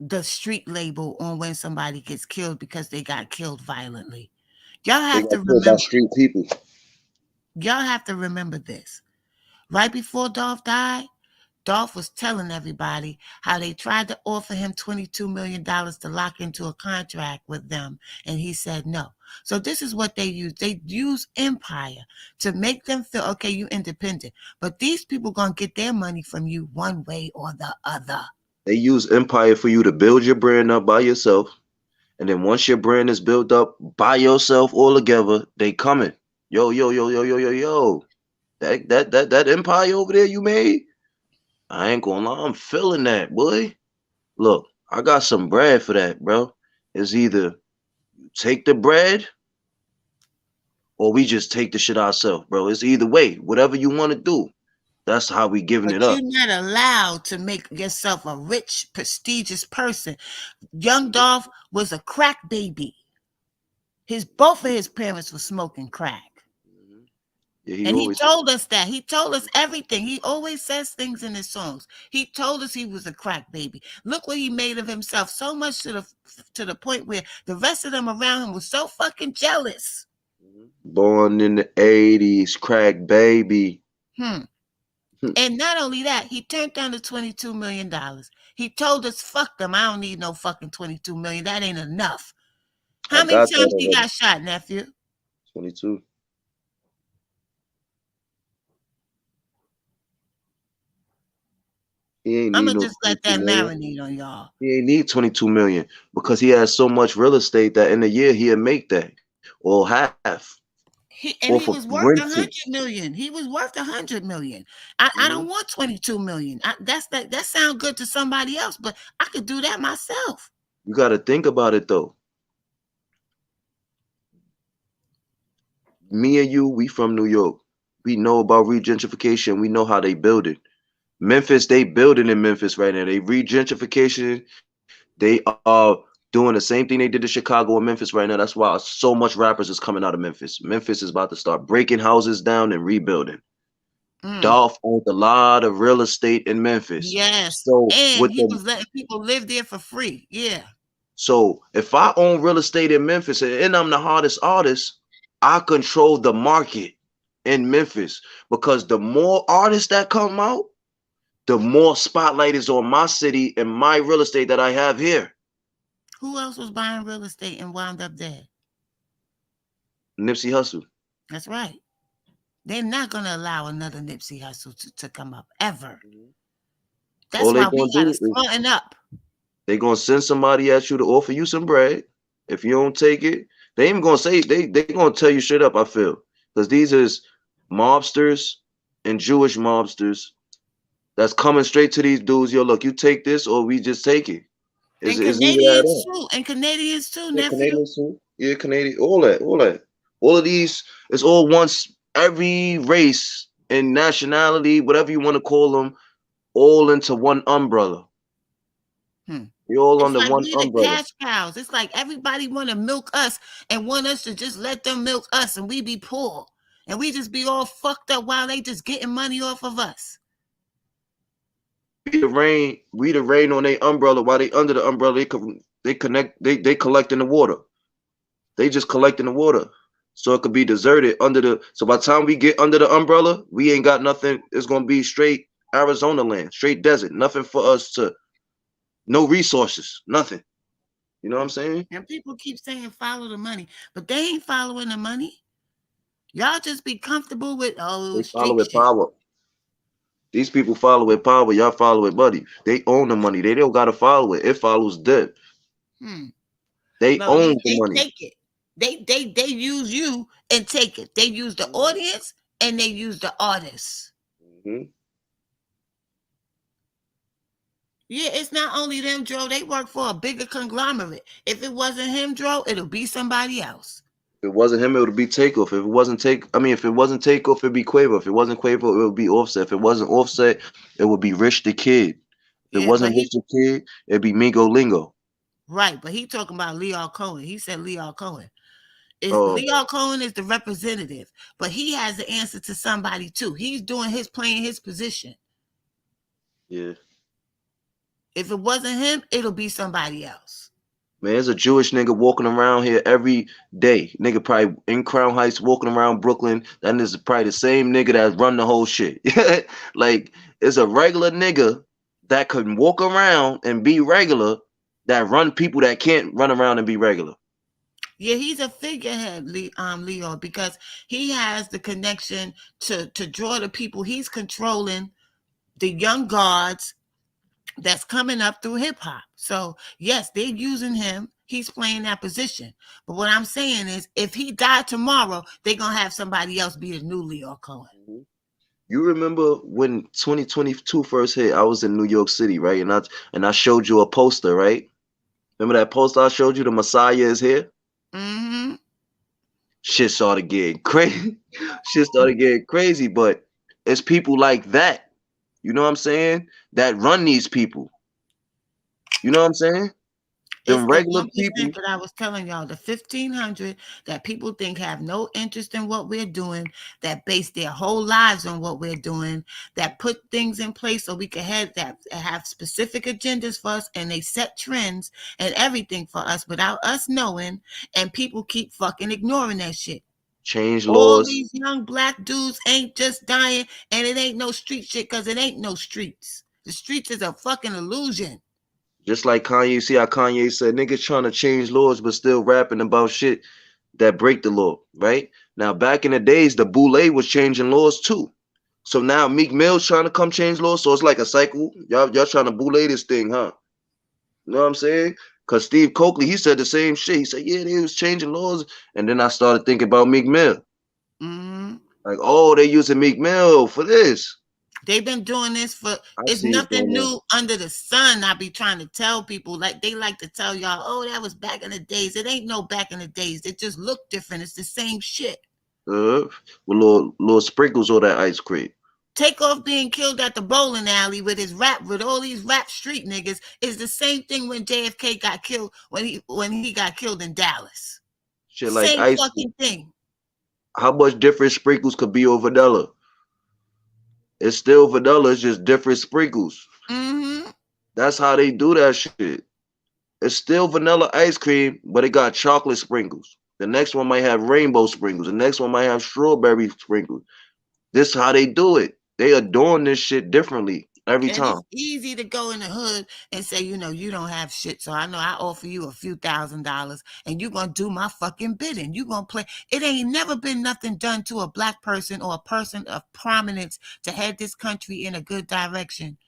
the street label on when somebody gets killed because they got killed violently. Y'all they have got to killed by remember. street people. Y'all have to remember this. Right before Dolph died, Dolph was telling everybody how they tried to offer him $22 million to lock into a contract with them, and he said no. So this is what they use. They use empire to make them feel okay, you independent. But these people gonna get their money from you one way or the other. They use Empire for you to build your brand up by yourself. And then once your brand is built up by yourself all together, they coming. Yo, yo, yo, yo, yo, yo, yo. That Empire over there you made? I ain't gonna lie, I'm feeling that, boy. Look, I got some bread for that, bro. It's either you take the bread or we just take the shit ourselves, bro. It's either way. Whatever you want to do. That's how we giving But it up. you're not allowed to make yourself a rich, prestigious person. Young Dolph was a crack baby. His both of his parents were smoking crack. Mhm. Yeah, he And he always told us that. He told us everything. He always says things in his songs. He told us he was a crack baby. Look what he made of himself. So much to the point where the rest of them around him was so fucking jealous. born in the 80s, crack baby. Hmm. And not only that, he turned down the $22 million. He told us, fuck them. I don't need no fucking 22 million. That ain't enough. I How many got that times he already. got shot, nephew? 22. He ain't I'm need gonna no just let 22 that million. marinate on y'all. He ain't need 22 million because he has so much real estate that in a year he'll make that or half off And of he was worth a renting. hundred million. He was worth 100 million. I Hmm. don't want 22 million. That sound good to somebody else, but I could do that myself. You got to think about it though. Me and you, we from New York. We know about regentrification. We know how they build it. Memphis, they building in Memphis right now. They regentrification. They are doing the same thing they did to Chicago and Memphis right now. That's why so much rappers is coming out of Memphis. Memphis is about to start breaking houses down and rebuilding. Mm, Dolph owns a lot of real estate in Memphis. yes, So and with he the was letting people live there for free. Yeah. so if I own real estate in Memphis and I'm the hardest artist, I control the market. in Memphis because the more artists that come out, the more spotlight is on my city and my real estate that I have here. Who else was buying real estate and wound up dead? Nipsey Hussle. That's right. They're not going to allow another Nipsey Hussle to come up ever. All That's they why we gonna got to do is smarten up. they gonna send somebody at you to offer you some bread. If you don't take it, they ain't gonna say they gonna tell you straight up. I feel because these is mobsters and Jewish mobsters that's coming straight to these dudes. Yo, look, you take this or we just take it. And Is either that Canadians or too. And Canadians too, yeah, nephew. Canadians too. Yeah, Canadian, all of these. It's all once every race and nationality, whatever you want to call them, all into one umbrella. Hmm. We all It's under like one we the umbrella. cash cows. It's like everybody want to milk us and want us to just let them milk us and we be poor. And we just be all fucked up while they just getting money off of us. We the rain on their umbrella while they under the umbrella. They connect. They collecting the water. They just collecting the water, so it could be deserted under the. So by the time we get under the umbrella, we ain't got nothing. It's gonna be straight Arizona land, straight desert. Nothing for us to. No resources. Nothing. You know what I'm saying? And people keep saying follow the money, but they ain't following the money. Y'all just be comfortable with They follow street with shit. power. These people follow with power. Y'all follow with money. They own the money. They don't gotta follow it. It follows them. Hmm. They No, own the they money. take it. They use you and take it. They use the audience and they use the artists. Mm-hmm. Yeah, it's not only them, Joe. They work for a bigger conglomerate. If it wasn't him, Joe, it'll be somebody else. If it wasn't him, it would be Takeoff. If it wasn't if it wasn't Takeoff, it'd be Quavo. If it wasn't Quavo, it would be Offset. If it wasn't Offset, it would be Rich the Kid. If it Yeah, but wasn't Rich he the Kid, it'd be Mingo Lingo. right, but he talking about Leo Cohen. He said Leo Cohen. Is Oh, Leo Cohen is the representative, but he has the answer to somebody too. He's doing his playing his position. yeah. If it wasn't him, it'll be somebody else. Man, there's a Jewish nigga walking around here every day. Nigga probably in Crown Heights walking around Brooklyn. That is probably the same nigga that run the whole shit. Like, it's a regular nigga that can walk around and be regular that run people that can't run around and be regular. Yeah, he's a figurehead, Leo, because he has the connection to draw the people. He's controlling the young guards that's coming up through hip hop. So yes, they're using him. He's playing that position. But what I'm saying is, if he died tomorrow, they're gonna have somebody else be the new Leo Cohen. You remember when 2022 first hit? I was in New York City, right? And I showed you a poster, right? Remember that poster I showed you? The Messiah is here. Mm-hmm. Shit started getting crazy. Shit started getting crazy, but it's people like that. You know what I'm saying? That run these people. You know what I'm saying? It's Them the regular 1% people that I was telling y'all, the 1,500 that people think have no interest in what we're doing, that base their whole lives on what we're doing, that put things in place so we can have specific agendas for us, and they set trends and everything for us without us knowing, and people keep fucking ignoring that shit. change All laws. these young black dudes ain't just dying, and it ain't no street shit because it ain't no streets. The streets is a fucking illusion. Just like Kanye, see how Kanye said niggas trying to change laws but still rapping about shit that break the law, right? Now back in the days, the Boule was changing laws too. So now Meek Mill's trying to come change laws. So it's like a cycle. Y'all trying to Boule this thing, huh? You know what I'm saying? Cause Steve Coakley, he said the same shit. He said, yeah, they was changing laws. And then I started thinking about Meek Mill. Mm-hmm. Like, oh, they using Meek Mill for this. They've been doing this for, I it's see it nothing going on. new under the sun. I be trying to tell people, like they like to tell y'all, oh, that was back in the days. It ain't no back in the days. It just look different. It's the same shit. With little sprinkles on that ice cream. Takeoff being killed at the bowling alley with his rap, with all these rap street niggas, is the same thing when JFK got killed, when he got killed in Dallas. Shit like Same ice cream. fucking thing. How much different sprinkles could be on vanilla? It's still vanilla, it's just different sprinkles. Mm-hmm. That's how they do that shit. It's still vanilla ice cream, but it got chocolate sprinkles. The next one might have rainbow sprinkles. The next one might have strawberry sprinkles. This is how they do it. They adorn this shit differently every And time it's easy to go in the hood and say, you don't have shit. So I know I offer you a few $1,000 and you're going to do my fucking bidding. You're going to play. It ain't never been nothing done to a black person or a person of prominence to head this country in a good direction.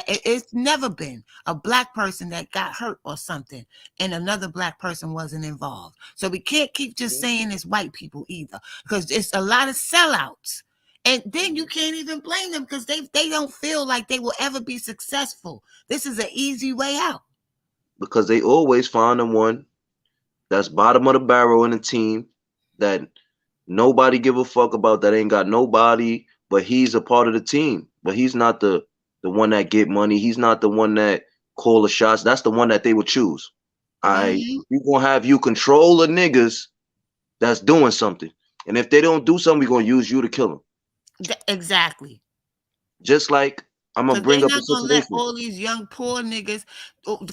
It's never been a black person that got hurt or something and another black person wasn't involved. So we can't keep just saying it's white people either, because it's a lot of sellouts. And then you can't even blame them because they don't feel like they will ever be successful. This is an easy way out. because they always find the one that's bottom of the barrel in the team that nobody give a fuck about, that ain't got nobody, but he's a part of the team. But he's not the one that get money. He's not the one that call the shots. That's the one that they would choose. Mm-hmm. We gonna have you control the niggas that's doing something. And if they don't do something, we gonna use you to kill them. Exactly. Just like I'm gonna Because they bring up a not gonna let situation. all these young poor niggas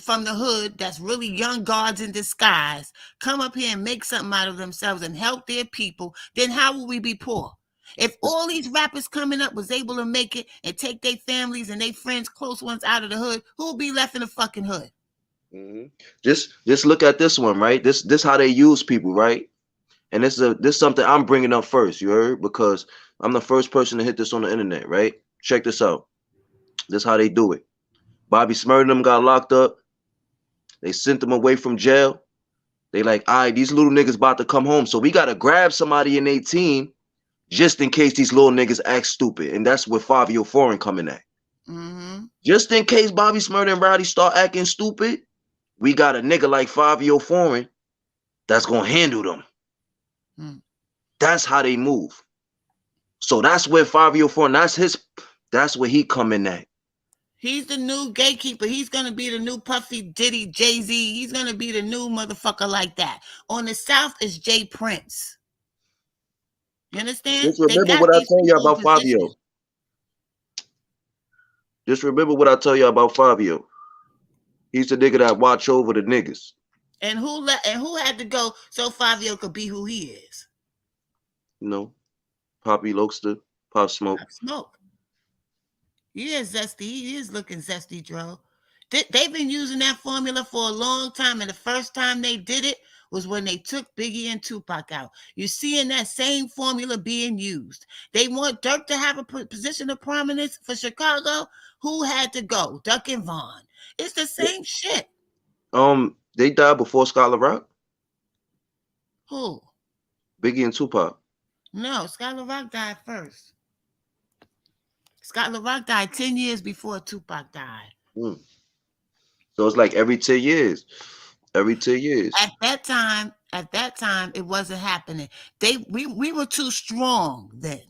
from the hood that's really young guards in disguise come up here and make something out of themselves and help their people. Then how will we be poor? If all these rappers coming up was able to make it and take their families and their friends, close ones out of the hood, who'll be left in the fucking hood? Mhm. Just look at this one, right? This how they use people, right? And this is something I'm bringing up first. You heard? Because I'm the first person to hit this on the internet, right? Check this out. This how they do it. Bobby Smurda and them got locked up. They sent them away from jail. They like, all right, these little niggas about to come home, so we gotta grab somebody in their team just in case these little niggas act stupid. And that's where Fabio Foreign coming at. Mm-hmm. Just in case Bobby Smurda and Rowdy start acting stupid, we got a nigga like Fabio Foreign that's gonna handle them. Mm. That's how they move. So that's where Fabio Foreign, that's where he coming at. He's the new gatekeeper. He's gonna be the new Puffy Diddy Jay-Z. He's gonna be the new motherfucker like that. On the South is Jay Prince. You understand? Just They remember got what I these tell you people in about position. Fabio. Just remember what I tell you about Fabio. He's the nigga that watch over the niggas. And who had to go so Fabio could be who he is? You know, Poppy Lokester, Pop Smoke. Pop Smoke. He is zesty. He is looking zesty, Dro. They've been using that formula for a long time, and the first time they did it was when they took Biggie and Tupac out. You're seeing that same formula being used. They want Dirk to have a position of prominence for Chicago. Who had to go? Duck and Vaughn. It's the same shit. They died before Scholar Rock, Who? Biggie and Tupac. No, Scott LaRock died first. Scott LaRock died 10 years before Tupac died. Mm. So it's like every 10 years. Every 10 years. At that time, it wasn't happening. We were too strong then.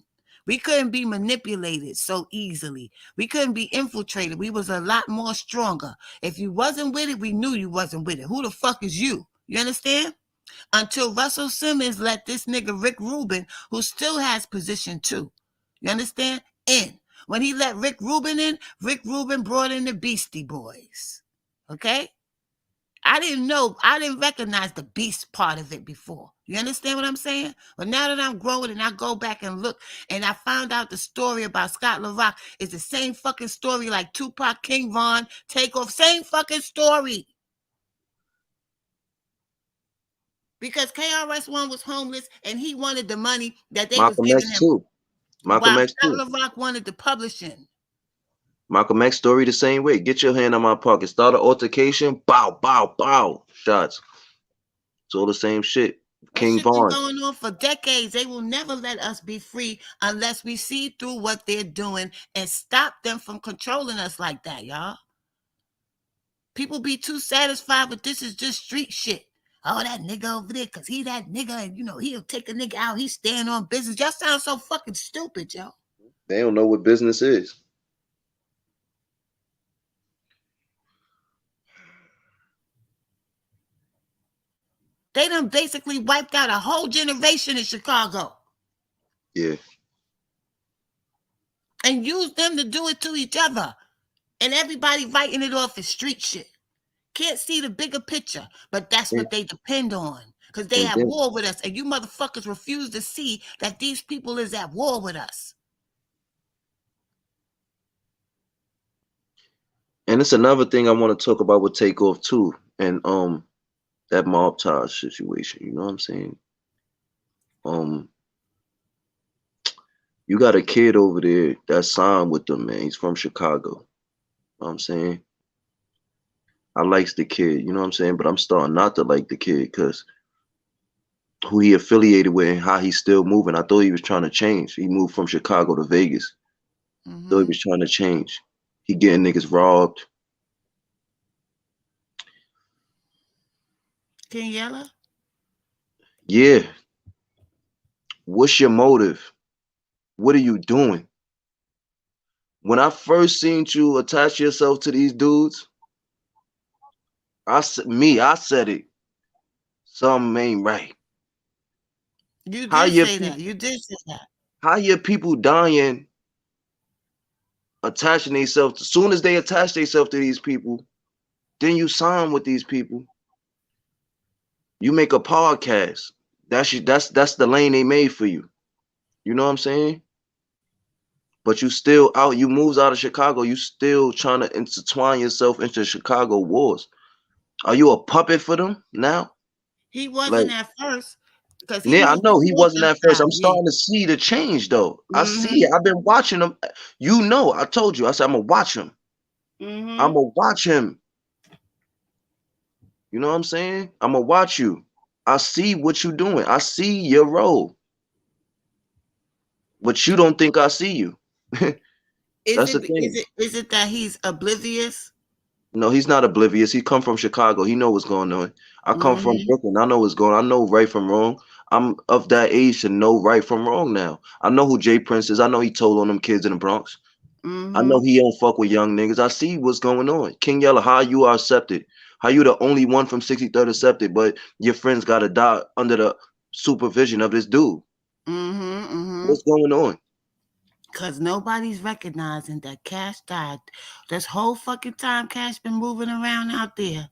We couldn't be manipulated so easily. We couldn't be infiltrated. We was a lot more stronger. If you wasn't with it, we knew you wasn't with it. Who the fuck is you? You understand? Until Russell Simmons let this nigga Rick Rubin, who still has position too. You understand? In. When he let Rick Rubin in, Rick Rubin brought in the Beastie Boys. Okay? I didn't recognize the beast part of it before. You understand what I'm saying? But now that I'm growing and I go back and look and I found out the story about Scott LaRock is the same fucking story like Tupac, King Von, Takeoff, same fucking story. Because KRS-One was homeless and he wanted the money that they was Malcolm giving X him too. Malcolm while X Scott too. LaRock wanted the publishing. Malcolm X story the same way. Get your hand on my pocket. Start an altercation. Bow, bow, bow. Shots. It's all the same shit. That King shit been Vaughn. going on for decades. They will never let us be free unless we see through what they're doing and stop them from controlling us like that, y'all. People be too satisfied with this is just street shit. Oh, that nigga over there, because he that nigga, and he'll take a nigga out. He's staying on business. Y'all sound so fucking stupid, yo. They don't know what business is. They done basically wiped out a whole generation in Chicago Yeah. and used them to do it to each other. And everybody writing it off as street shit. Can't see the bigger picture, but that's They, what they depend on. Because they And at then war with us, and you motherfuckers refuse to see that these people is at war with us. and it's another thing I want to talk about with Takeoff too, and that mob ties situation. You know what I'm saying? Um, you got a kid over there that signed with them, man. He's from Chicago. You know what I'm saying? I likes the kid, you know what I'm saying? But I'm starting not to like the kid because who he affiliated with and how he's still moving. I thought he was trying to change. He moved from Chicago to Vegas. Thought he Mm-hmm. was trying to change. He getting niggas robbed. Daniela? Yeah. What's your motive? What are you doing? When I first seen you attach yourself to these dudes, I said it. Something ain't right. You How did your say people that. You did say that. how your people dying attaching themselves soon as they attach themselves to these people, then you sign with these people. You make a podcast. That's the lane they made for you. You know what I'm saying? But you still out. You moves out of Chicago. You still trying to intertwine yourself into Chicago wars. Are you a puppet for them now? He Like, wasn't at first because he yeah, I moved know he before wasn't that at first. time. I'm Yeah. starting to see the change though. I see it. Mm-hmm. I've been watching him. You know, I told you. I said I'm gonna watch him. I'm Mm-hmm. gonna watch him. You know what I'm saying? I'm gonna watch you. I see what you're doing. I see your role, but you don't think I see you. That's the thing. Is it that he's oblivious? No, he's not oblivious. He come from Chicago. He know what's going on. I come from Mm-hmm. Brooklyn. I know what's going on. I know right from wrong. I'm of that age to know right from wrong now. I know who Jay Prince is. I know he told on them kids in the Bronx. I know Mm-hmm. he don't fuck with young niggas. I see what's going on. King Yella, how you are accepted? How you the only one from 63rd accepted, but your friends gotta die under the supervision of this dude? Mm-hmm. Mm-hmm. What's going on? Cause nobody's recognizing that Cash died. This whole fucking time Cash been moving around out there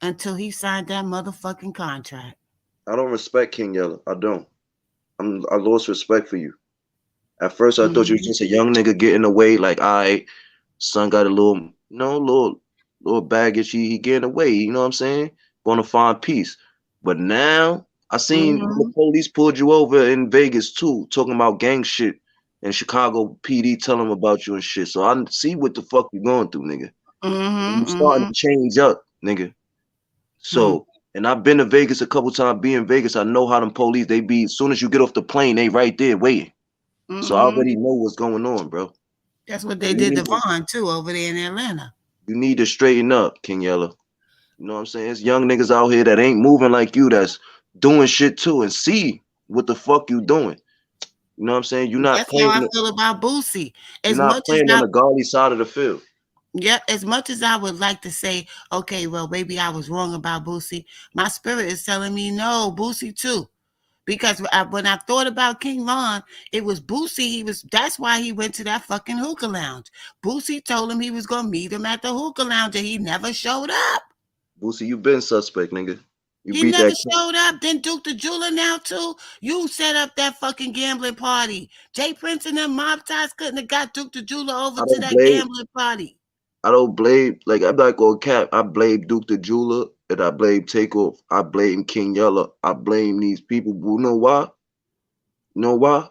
until he signed that motherfucking contract. I don't respect King Yella. I don't. I lost respect for you. At first, I thought you was Mm-hmm. just a young nigga getting away. Like, I son got a little, no, little baggage. He getting away. You know what I'm saying? Gonna find peace. But now, I seen when the Mm-hmm. police pulled you over in Vegas too, talking about gang shit, and Chicago PD telling them about you and shit. So I see what the fuck you going through, nigga. And you Mm-hmm. starting Mm-hmm. to change up, nigga. Hmm. So, and I've been to Vegas a couple times. Being in Vegas, I know how them police they be. As soon as you get off the plane, they right there waiting. So I Mm-hmm. already know what's going on, bro. That's what So they did to Vaughn too over there in Atlanta. you need to straighten up, King Yella. You know what I'm saying? It's young niggas out here that ain't moving like you, that's doing shit too, and see what the fuck you doing. You know what I'm saying? That's how I feel about Boosie. You're As not much as playing on I the godly side of the field. Yep, as much as I would like to say, okay, well, maybe I was wrong about Boosie, my spirit is telling me no, Boosie too. Because when I thought about King Von, it was Boosie. That's why he went to that fucking hookah lounge. Boosie told him he was gonna meet him at the hookah lounge, and he never showed up. Boosie, you been suspect, nigga. You He beat never that cat. showed up. Then Duke the Jeweler now too. You set up that fucking gambling party. Jay Prince and them mob ties couldn't have got Duke the Jeweler over I to don't that blame gambling party. I don't blame like I'm not gonna cap. I blame Duke the Jeweler and I blame Takeoff. I blame King Yella. I blame these people. You know why? You know why?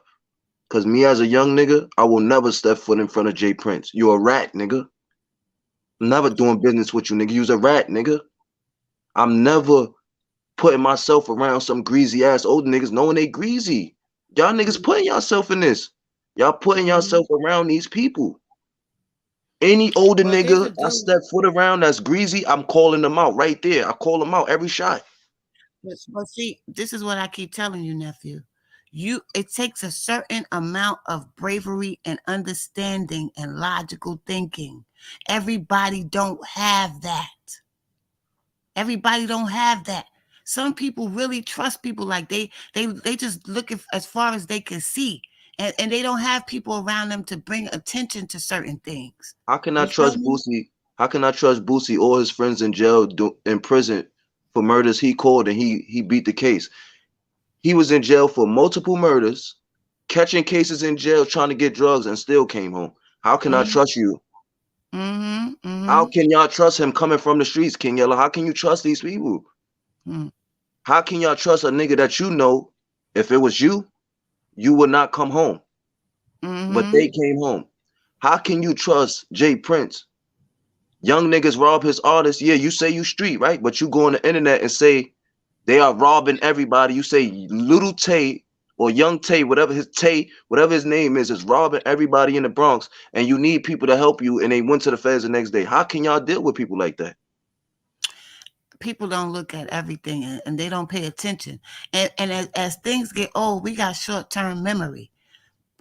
Cause me as a young nigga, I will never step foot in front of Jay Prince. You a rat, nigga. I'm never doing business with you, nigga. You's a rat, nigga. I'm never putting myself around some greasy ass old niggas knowing they greasy. Y'all niggas putting yourself in this. Y'all putting Mhm. yourself around these people. Any older Well, there's nigga a I dude. step foot around that's greasy, I'm calling them out right there. I call them out every shot. But see, this is what I keep telling you, nephew. It takes a certain amount of bravery and understanding and logical thinking. Everybody don't have that. Everybody don't have that. Some people really trust people like they just look as far as they can see. And they don't have people around them to bring attention to certain things. How can I You feel trust me? Boosie? How can I trust Boosie or his friends in jail in prison for murders he called, and he beat the case. He was in jail for multiple murders, catching cases in jail, trying to get drugs, and still came home. How can I Mm-hmm. trust you? Mm-hmm. How Mm-hmm. can y'all trust him coming from the streets, King Yellow? How can you trust these people? Mm-hmm. How can y'all trust a nigga that you know, if it was you, you would not come home, but Mm-hmm. they came home? How can you trust Jay Prince? Young niggas rob his artists. Yeah, you say you street, right? But you go on the internet and say they are robbing everybody. You say little Tay or young Tay, whatever his name is robbing everybody in the Bronx, and you need people to help you, and they went to the feds the next day. How can y'all deal with people like that? People don't look at everything, and they don't pay attention. And as things get old, we got short term memory.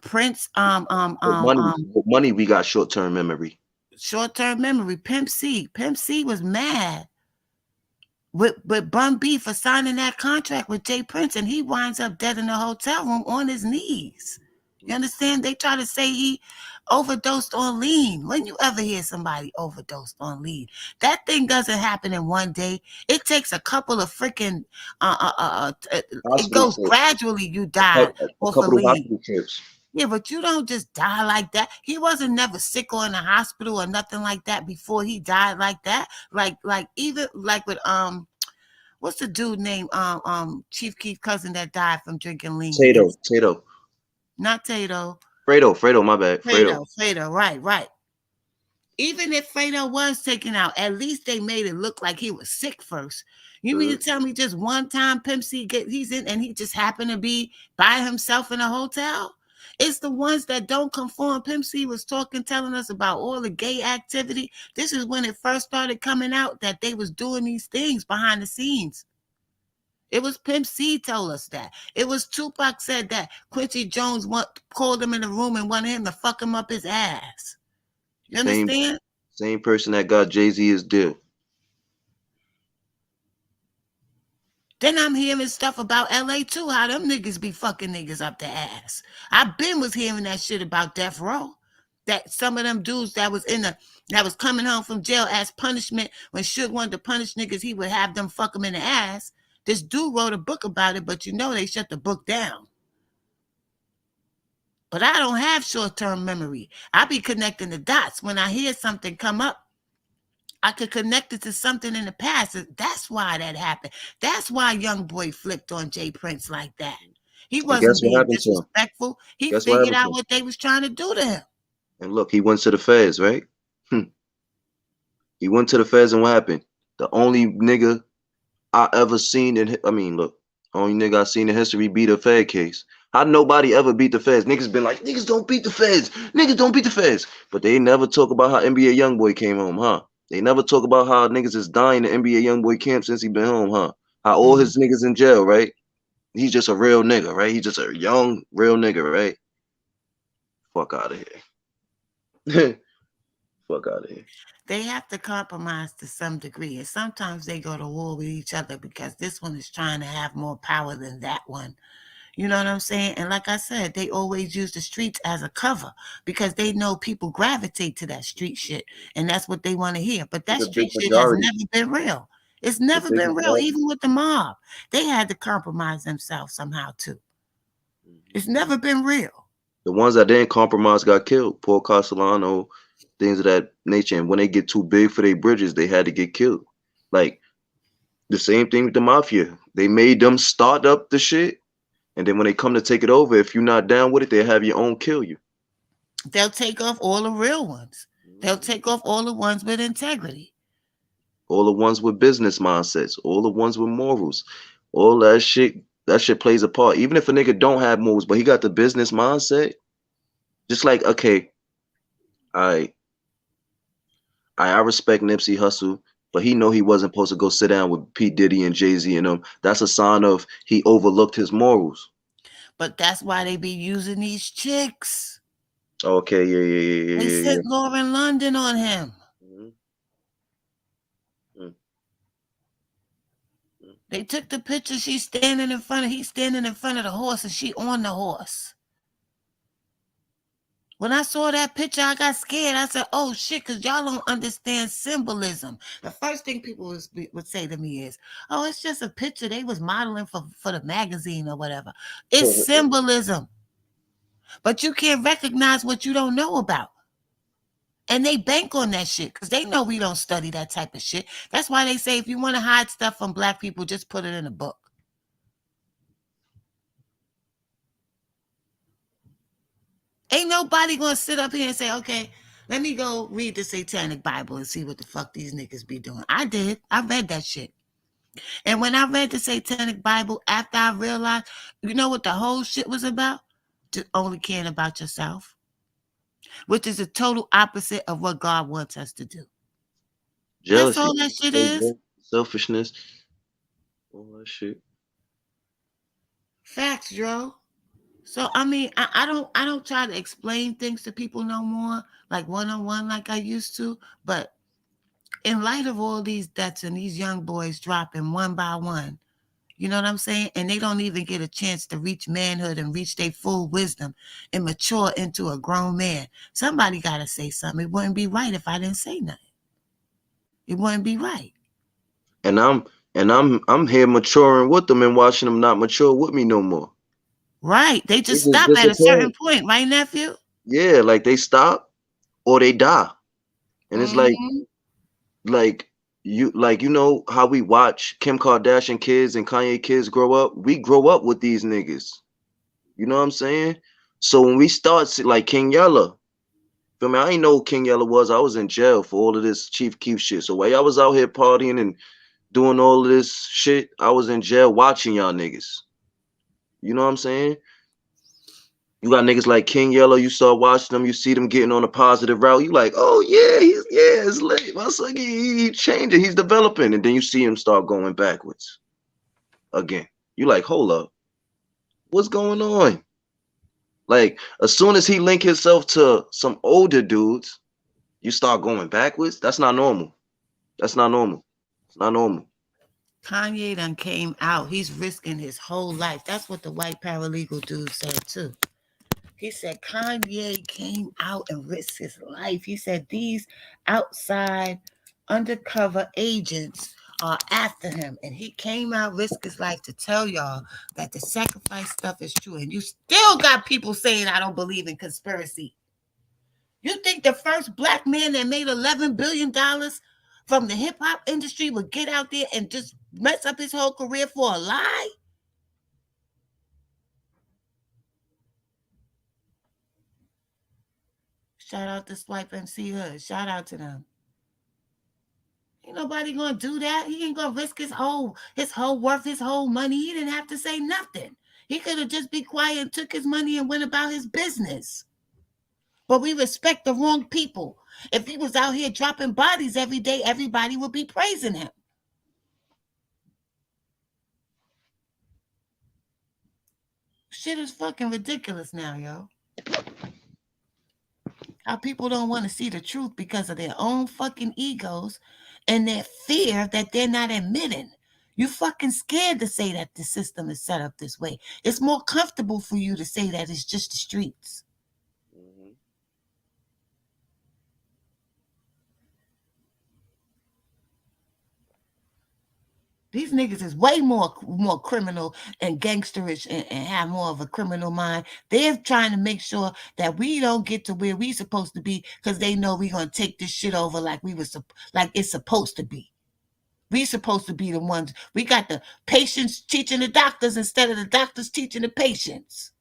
Prince, With money, we got short term memory. short term memory. Pimp C was mad with Bun B for signing that contract with Jay Prince, and he winds up dead in the hotel room on his knees. You understand? They try to say he overdosed on lean. When you ever hear somebody overdosed on lean, that thing doesn't happen in one day. It takes a couple of freaking. It Hospital goes trips, gradually. You die a off of couple of lean. hospital trips. Yeah, but you don't just die like that. He wasn't never sick or in the hospital or nothing like that before he died like that. Like even like with what's the dude named Chief Keith's cousin that died from drinking lean? Tato, Not Tato. Fredo, my bad, Fredo. Fredo, right, right. Even if Fredo was taken out, at least they made it look like he was sick first. You mean to Mhm. tell me just one time Pimp C he's in and he just happened to be by himself in a hotel? It's the ones that don't conform. Pimp C was talking, telling us about all the gay activity. This is when it first started coming out that they was doing these things behind the scenes. It was Pimp C told us that. It was Tupac said that Quincy Jones called him in the room and wanted him to fuck him up his ass. You Same understand? same person that got Jay-Z his deal. Then I'm hearing stuff about LA too, how them niggas be fucking niggas up the ass. I been was hearing that shit about Death Row. That some of them dudes that was coming home from jail as punishment when Suge wanted to punish niggas, he would have them fuck them in the ass. This dude wrote a book about it, but you know they shut the book down. But I don't have short term memory. I be connecting the dots. When I hear something come up, I could connect it to something in the past. That's why that happened. That's why young boy flipped on Jay Prince like that. He And wasn't guess what being happened to him? disrespectful. He Guess what figured happened to out him? what they was trying to do to him. And look, he went to the feds, right? He went to the feds, and what happened? The only nigga I ever seen I mean, look, only nigga I seen in history beat a Fed case. How nobody ever beat the feds? Niggas been like, niggas don't beat the feds. Niggas don't beat the feds. But they never talk about how NBA YoungBoy came home, huh? They never talk about how niggas is dying in NBA YoungBoy camp since he been home, huh? How all Mm-hmm. his niggas in jail, right? He's just a real nigga, right? He's just a young, real nigga, right? Fuck out of here. Fuck out of here. They have to compromise to some degree, and sometimes they go to war with each other because this one is trying to have more power than that one. You know what I'm saying? And like I said, they always use the streets as a cover because they know people gravitate to that street shit and that's what they want to hear. But that It's a street big shit has majority. never been real. It's It's a never big been real, majority. even with the mob. They had to compromise themselves somehow too. It's never been real. The ones that didn't compromise got killed. Paul Castellano, things of that nature. And when they get too big for their bridges, they had to get killed. Like the same thing with the mafia. They made them start up the shit, and then when they come to take it over, if you're not down with it, they have your own kill you. They'll take off all the real ones. They'll take off all the ones with integrity. All the ones with business mindsets, all the ones with morals, all that shit plays a part. Even if a nigga don't have morals, but he got the business mindset, just like okay, I I respect Nipsey Hussle, but he know he wasn't supposed to go sit down with P Diddy and Jay Z and them. That's a sign of he overlooked his morals. But that's why they be using these chicks. Okay, yeah, yeah, yeah, They yeah, yeah, sent Lauren London on him. yeah. Mhm, mhm. They took the picture. He's standing in front of the horse, and she on the horse. When I saw that picture, I got scared. I said, "Oh shit," because y'all don't understand symbolism. The first thing people would say to me is, "Oh, it's just a picture they was modeling for the magazine or whatever." It's symbolism, but you can't recognize what you don't know about. And they bank on that shit because they know we don't study that type of shit. That's why they say if you want to hide stuff from black people, just put it in a book. Ain't nobody gonna sit up here and say, okay, let me go read the Satanic Bible and see what the fuck these niggas be doing. I did. I read that shit. And when I read the Satanic Bible, after I realized, you know what the whole shit was about? Just only caring about yourself, which is the total opposite of what God wants us to do. That's Jealousy, all that shit is. ego, selfishness, all that shit. Facts, Joe. So I mean, I don't try to explain things to people no more, like one on one, like I used to. But in light of all these deaths and these young boys dropping one by one, you know what I'm saying? And they don't even get a chance to reach manhood and reach their full wisdom and mature into a grown man. Somebody got to say something. It wouldn't be right if I didn't say nothing. It wouldn't be right. And I'm here maturing with them and watching them not mature with me no more. Right. They They just just stop at a certain disappearing. point, right, nephew? Yeah, like they stop or they die. And it's Mm-hmm. like you know how we watch Kim Kardashian kids and Kanye kids grow up? We grow up with these niggas. You know what I'm saying? So when we start like King Yella, feel me? I ain't know who King Yella was. I was in jail for all of this Chief Keef shit. So while y'all was out here partying and doing all of this shit, I was in jail watching y'all niggas. You know what I'm saying? You got niggas like King Yellow. You start watching them. You see them getting on a positive route. You like, oh yeah, it's late. My son, he's changing. He's developing, and then you see him start going backwards again. You like, hold up, what's going on? Like, as soon as he link himself to some older dudes, you start going backwards. That's not normal. That's not normal. It's not normal. Kanye done came out. He's risking his whole life. That's what the white paralegal dude said too. He said Kanye came out and risked his life. He said these outside undercover agents are after him. And he came out, risked his life to tell y'all that the sacrifice stuff is true. And you still got people saying I don't believe in conspiracy. You think the first black man that made $11 billion from the hip hop industry would get out there and just mess up his whole career for a lie? Shout out to Swipe MC Hood. Shout out to them. Ain't nobody gonna do that. He ain't gonna risk his whole worth, his whole money. He didn't have to say nothing. He could have just be quiet and took his money and went about his business. But we respect the wrong people. If he was out here dropping bodies every day, everybody would be praising him. Shit is fucking ridiculous now, yo. How people don't want to see the truth because of their own fucking egos and their fear that they're not admitting. You fucking scared to say that the system is set up this way. It's more comfortable for you to say that it's just the streets. Mhm. These niggas is way more criminal and gangsterish and have more of a criminal mind. They're trying to make sure that we don't get to where we supposed to be because they know we gonna take this shit over like like it's supposed to be. We supposed to be the ones. We got the patients teaching the doctors instead of the doctors teaching the patients.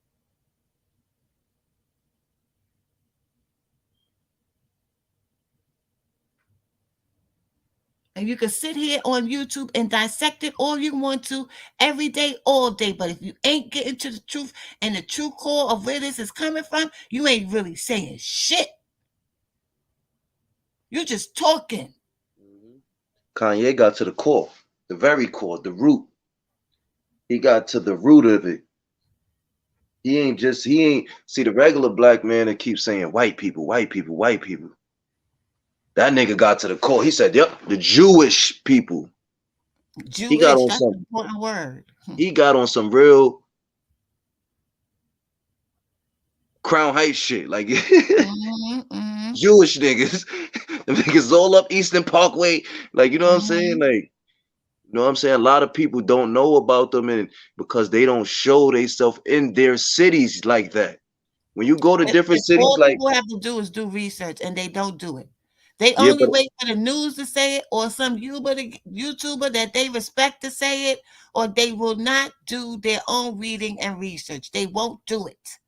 And you can sit here on YouTube and dissect it all you want to every day, all day. But if you ain't getting to the truth and the true core of where this is coming from, you ain't really saying shit. You're just talking. Mhm. Kanye got to the core, the very core, the root. He got to the root of it. He ain't see the regular black man that keeps saying white people, white people, white people. That nigga got to the core. He said, "Yep, the Jewish people." He got Jewish, on that's an some. important word. He got on some real Crown Heights shit, like Mm-hmm, mm-hmm, Jewish niggas. Them niggas all up Eastern Parkway. Like, you know what I'm saying? mm-hmm. Like, you know what I'm saying? A lot of people don't know about them and because they don't show themselves in their cities like that. When you go to different If cities, all like, people have to do is do research, and they don't do it. They yeah, only but wait for the news to say it, or some YouTuber that they respect to say it, or they will not do their own reading and research. They won't do it.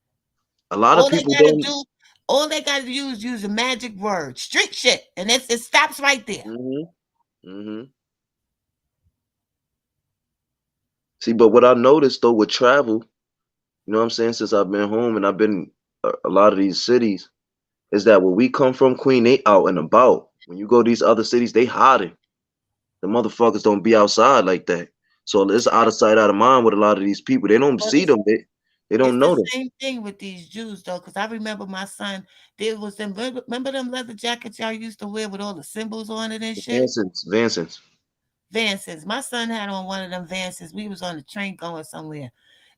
a lot of All they people gotta don't. do, all they gotta do is use a magic word, street shit, and it stops right there. Hmm. Hmm. See, but what I noticed though with travel, you know what I'm saying, since I've been home and I've been a lot of these cities, is that where we come from, Queen, they out and about. When you go to these other cities, they hiding. The motherfuckers don't be outside like that. So it's out of sight, out of mind with a lot of these people. They don't But see them. They it's don't the know them. same thing with these Jews though, because I remember my son. There was them. Remember them leather jackets y'all used to wear with all the symbols on it and The shit. Vansons. Vances. My son had on one of them Vances. We was on the train going somewhere,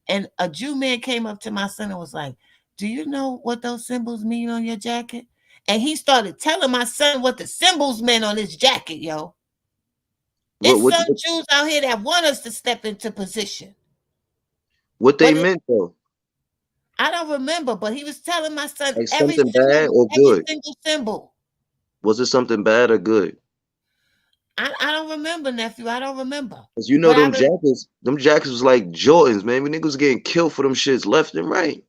and a Jew man came up to my son and was like, "Do you know what those symbols mean on your jacket?" And he started telling my son what the symbols meant on his jacket, yo. What It's what some what, Jews out here that want us to step into position, what they but meant though? I don't remember. But he was telling my son Like something bad or every good? single symbol. Was it something bad or good? I don't remember, nephew. I don't remember. Cause you know But them jackets was like Jordans, man. We niggas getting killed for them shits left and right.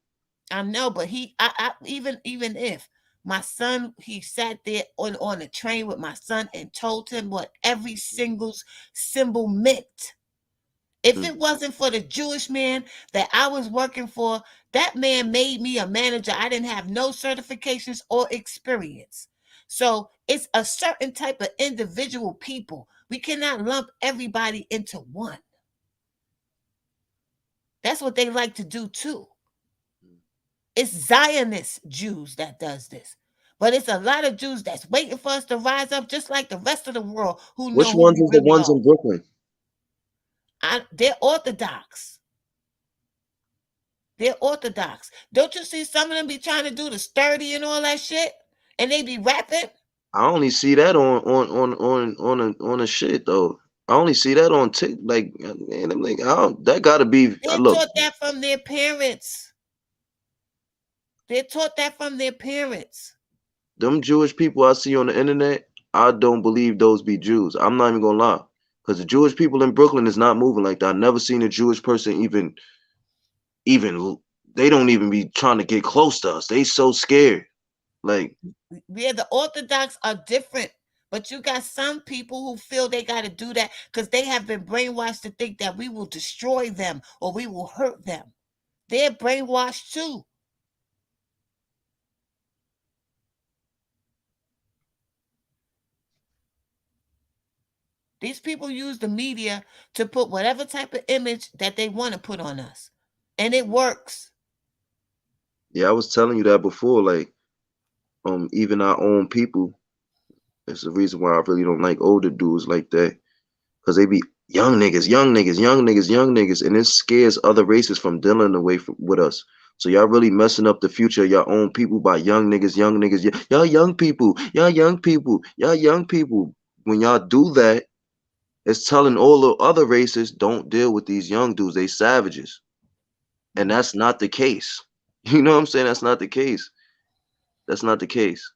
I know, but I even if my son, he sat there on the train with my son and told him what every single symbol meant. If Mm. it wasn't for the Jewish man that I was working for, that man made me a manager. I didn't have no certifications or experience. So it's a certain type of individual people. We cannot lump everybody into one. That's what they like to do too. It's Zionist Jews that does this. But it's a lot of Jews that's waiting for us to rise up just like the rest of the world who know Which who ones we is the really ones are. in Brooklyn? They're Orthodox. They're Orthodox. Don't you see some of them be trying to do the sturdy and all that shit? And they be rapping? I only see that on a shit though. I only see that on Tik. Like, man, I'm like, I don't, that gotta be. They're Look, taught that from their parents. They're taught that from their parents. them Jewish people I see on the internet, I don't believe those be Jews. I'm not even gonna lie, because the Jewish people in Brooklyn is not moving like that. I never seen a Jewish person even. They don't even be trying to get close to us. They so scared. Like, Yeah, the Orthodox are different. But you got some people who feel they got to do that because they have been brainwashed to think that we will destroy them or we will hurt them. They're brainwashed too. These people use the media to put whatever type of image that they want to put on us. And it works. yeah, I was telling you that before. Like, even our own people. That's the reason why I really don't like older dudes like that. Cause they be young niggas, young niggas, young niggas, young niggas, and it scares other races from dealing with us. So y'all really messing up the future of your own people by young niggas, young niggas. Y'all young people, y'all young people, y'all young people. When y'all do that, it's telling all the other races don't deal with these young dudes. They savages, and Mm. that's not the case. You know what I'm saying? That's not the case. That's not the case.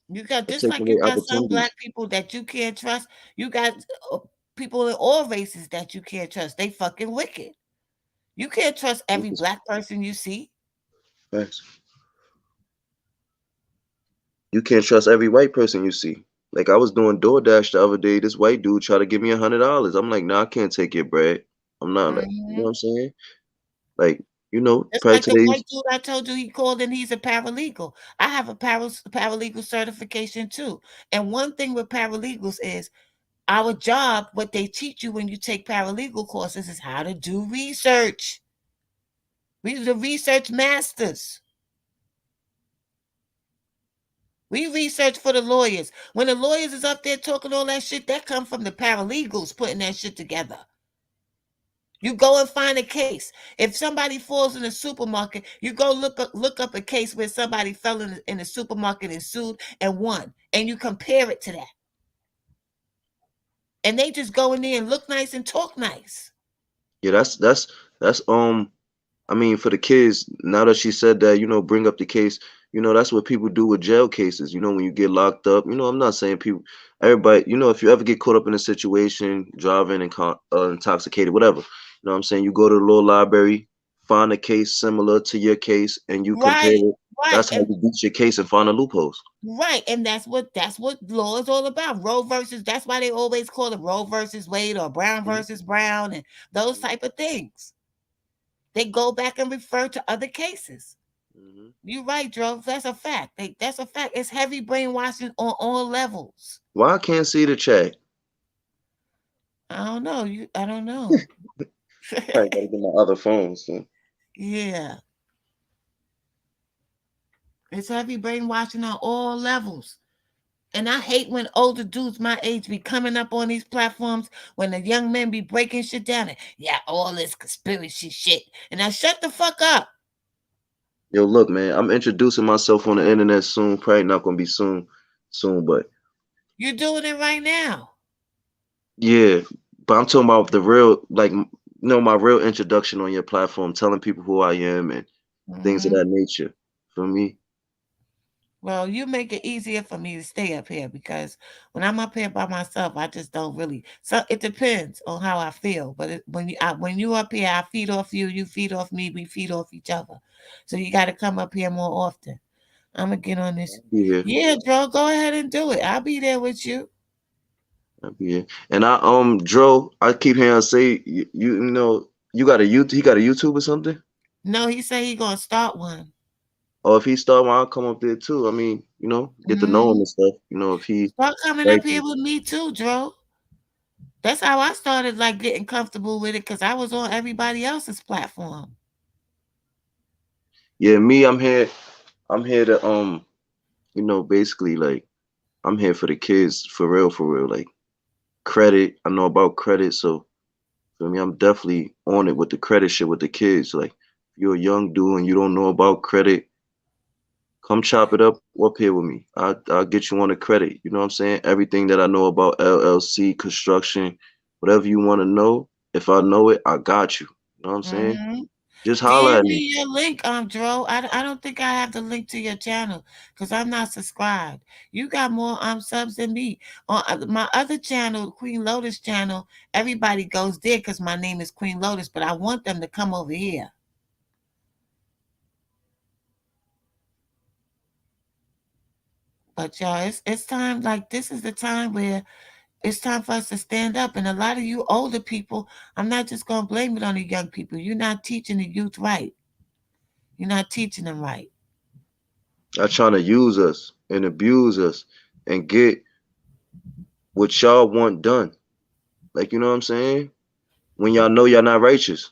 You got It's just taking like you away got some opportunities. black people that you can't trust. You got uh, people in all races that you can't trust. They fucking wicked. You can't trust every black person you see. Facts. You can't trust every white person you see. Like I was doing DoorDash the other day. This white dude tried to give me $100. I'm like, nah, I can't take your bread. I'm not like, you know Hmm. what I'm saying? Like, Just probably like the today's white dude I told you he called and he's a paralegal. I have a paralegal certification too. And one thing with paralegals is our job, what they teach you when you take paralegal courses is how to do research. We are the research masters. We research for the lawyers. When the lawyers is up there talking all that shit, that come from the paralegals putting that shit together. You go and find a case. If somebody falls in the supermarket, you go look up a case where somebody fell in the supermarket and sued and won, and you compare it to that. And they just go in there and look nice and talk nice. Yeah, that's I mean, for the kids, now that she said that, bring up the case, that's what people do with jail cases. When you get locked up, I'm not saying people, everybody, if you ever get caught up in a situation, driving and intoxicated, whatever, what I'm saying, you go to the law library, find a case similar to your case, and you compare Right, it. right, That's how and you beat your case and find the loopholes. right, and that's what law is all about. Roe versus. That's why they always call it Roe versus Wade or Brown Mhm, versus Brown and those mhm, type of things. They go back and refer to other cases. mhm. You're right, Dro. That's a fact. That's a fact. It's heavy brainwashing on all levels. Why I can't see the chat? I don't know. I don't know. Probably gotta get my other phone. So. Yeah, it's heavy brainwashing on all levels. And I hate when older dudes my age be coming up on these platforms when the young men be breaking shit down and yeah, all this conspiracy shit. And I shut the fuck up. Yo, look, man, I'm introducing myself on the internet soon. Probably not gonna be soon, but You're doing it right now. yeah. But I'm talking about the real, like, my real introduction on your platform, telling people who I am and things of Hmm. that nature. For me, Well, you make it easier for me to stay up here because when I'm up here by myself, I just don't really. So it depends on how I feel. But when you up here, I feed off you. You feed off me. We feed off each other. So you got to come up here more often. I'm gonna get on this. I'll be here. Yeah, Joe, go ahead and do it. I'll be there with you. I'll be here. And Dro, I keep hearing say you got a YouTube. He got a YouTube or something. No, he said he gonna start one. Or if he start one, I'll come up there too. I mean, get to know him Hmm. and stuff. If he Start coming up like here it. with me too, Joe. That's how I started like getting comfortable with it because I was on everybody else's platform. Yeah, me, I'm here. I'm here to basically like I'm here for the kids for real. Like credit, I know about credit, so for me, I'm definitely on it with the credit shit with the kids. Like if you're a young dude and you don't know about credit, come chop it up here with me. I'll get you on the credit. You know what I'm saying? Everything that I know about LLC construction, whatever you want to know, if I know it, I got you. You know what I'm saying? Hmm. Just holler DM at me. me your link, Dro. I don't think I have the link to your channel because I'm not subscribed. You got more subs than me. On my other channel, Queen Lotus channel, everybody goes there because my name is Queen Lotus, but I want them to come over here. But y'all, it's time. Like this is the time where it's time for us to stand up. And a lot of you older people, I'm not just gonna blame it on the young people. You're not teaching the youth right. You're not teaching them right. Y'all trying to use us and abuse us and get what y'all want done. Like, you know what I'm saying? When y'all know y'all not righteous.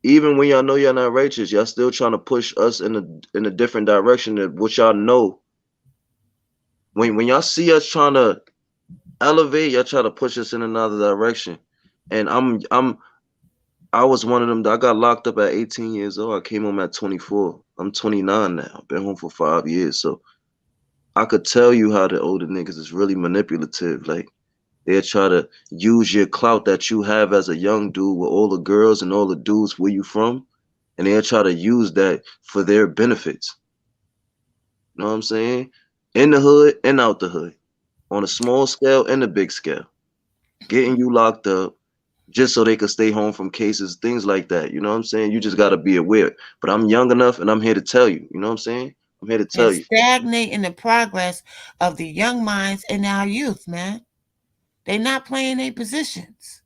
Even when y'all know y'all not righteous, y'all still trying to push us in a different direction that what y'all know. When y'all see us trying to elevate, y'all try to push us in another direction. And I was one of them. I got locked up at 18 years old. I came home at 24. I'm 29 now. I've been home for 5 years. So I could tell you how the older niggas is really manipulative. Like they'll try to use your clout that you have as a young dude with all the girls and all the dudes where you from, and they'll try to use that for their benefits. You know what I'm saying? In the hood and out the hood, on a small scale and a big scale, getting you locked up just so they could stay home from cases, things like that. You know what I'm saying? You just got to be aware. But I'm young enough and I'm here to tell you. You know what I'm saying? I'm here to And tell you. stagnating the progress of the young minds and our youth, man. They not playing their positions.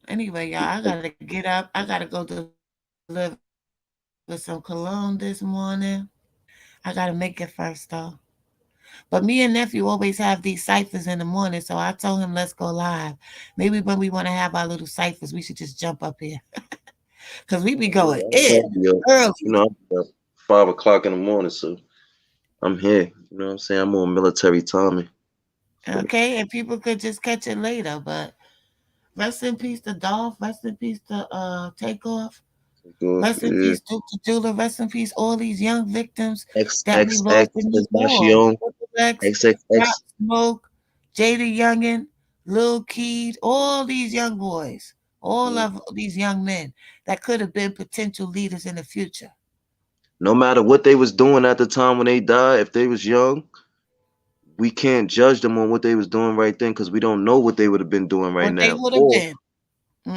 Anyway, y'all, I gotta get up. I gotta go deliver some cologne this morning. I gotta make it first though. But me and nephew always have these ciphers in the morning, so I told him let's go live. Maybe when we want to have our little ciphers, we should just jump up here. Cause we be going in Yeah, I'll early. be up. I'll be up 5 o'clock in the morning. So I'm here. You know what I'm saying? I'm on military timing. Okay, and people could just catch it later. But rest in peace to Dolph. Rest in peace to Takeoff. Go off, Rest in yeah. peace to Dula. Rest in peace all these young victims that we lost XXX in these wars. Tentacion. Triple X, Pop XXX. Smoke, Jada Youngin, Lil Keed, all these young boys, all Mm. of these young men that could have been potential leaders in the future. No matter what they was doing at the time when they died, if they was young, we can't judge them on what they was doing right then because we don't know what they would have been doing right What they now. would have Or been.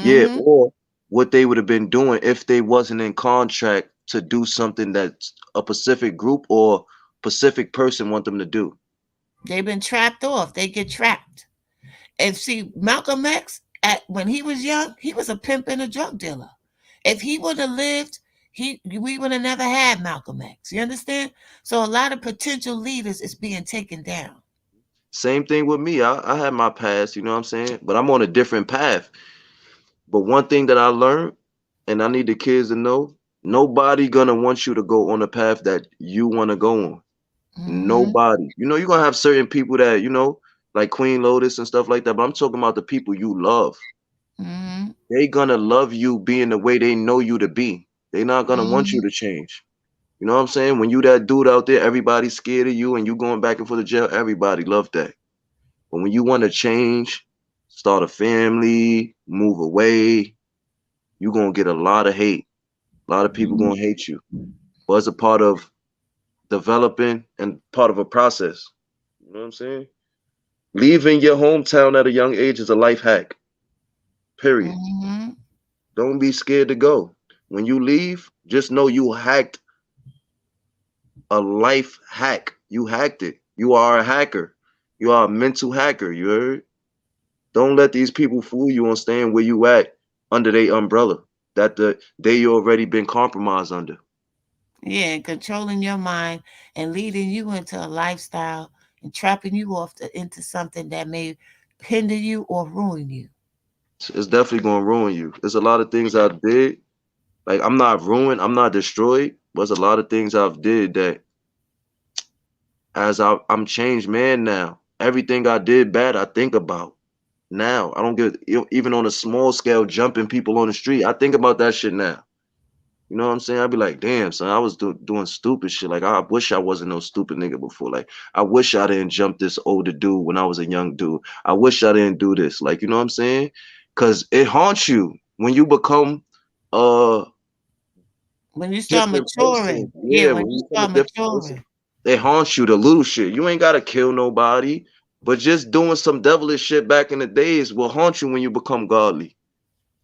yeah, Hmm. or what they would have been doing if they wasn't in contract to do something that a Pacific group or Pacific person want them to do. They've been trapped off. They get trapped. And see, Malcolm X, when he was young, he was a pimp and a drug dealer. If he would have lived, we would have never had Malcolm X. You understand? So a lot of potential leaders is being taken down. Same thing with me. I had my past, you know what I'm saying? But I'm on a different path. But one thing that I learned, and I need the kids to know, nobody gonna want you to go on the path that you want to go on. Hmm. Nobody. You know, you're gonna have certain people that, like Queen Lotus and stuff like that. But I'm talking about the people you love. Hmm. They gonna love you being the way they know you to be. They not gonna want you Hmm. to change. You know what I'm saying? When you that dude out there, everybody's scared of you and you going back and forth to jail, everybody love that. But when you want to change, start a family, move away, you gonna get a lot of hate. A lot of people Hmm. gonna hate you. But it's a part of developing and part of a process. You know what I'm saying? Leaving your hometown at a young age is a life hack. Period. Hmm. Don't be scared to go. When you leave, just know you hacked a life hack. You hacked it. You are a hacker. You are a mental hacker. You heard? Don't let these people fool you on staying where you at under their umbrella that they already been compromised under. Yeah, and controlling your mind and leading you into a lifestyle and trapping you off into something that may hinder you or ruin you. It's definitely gonna ruin you. There's a lot of things I did. Like I'm not ruined, I'm not destroyed, but there's a lot of things I've did that I'm changed man now. Everything I did bad, I think about now. I don't get even on a small scale jumping people on the street. I think about that shit now. You know what I'm saying? I'd be like, damn, son, I was doing stupid shit. Like, I wish I wasn't no stupid nigga before. Like, I wish I didn't jump this older dude when I was a young dude. I wish I didn't do this. Like, you know what I'm saying? Because it haunts you when you become a When you start different person. maturing, yeah, Yeah, when when you you become a start different person, maturing. it haunts you, the little shit. You ain't got to kill nobody, but just doing some devilish shit back in the days will haunt you when you become godly.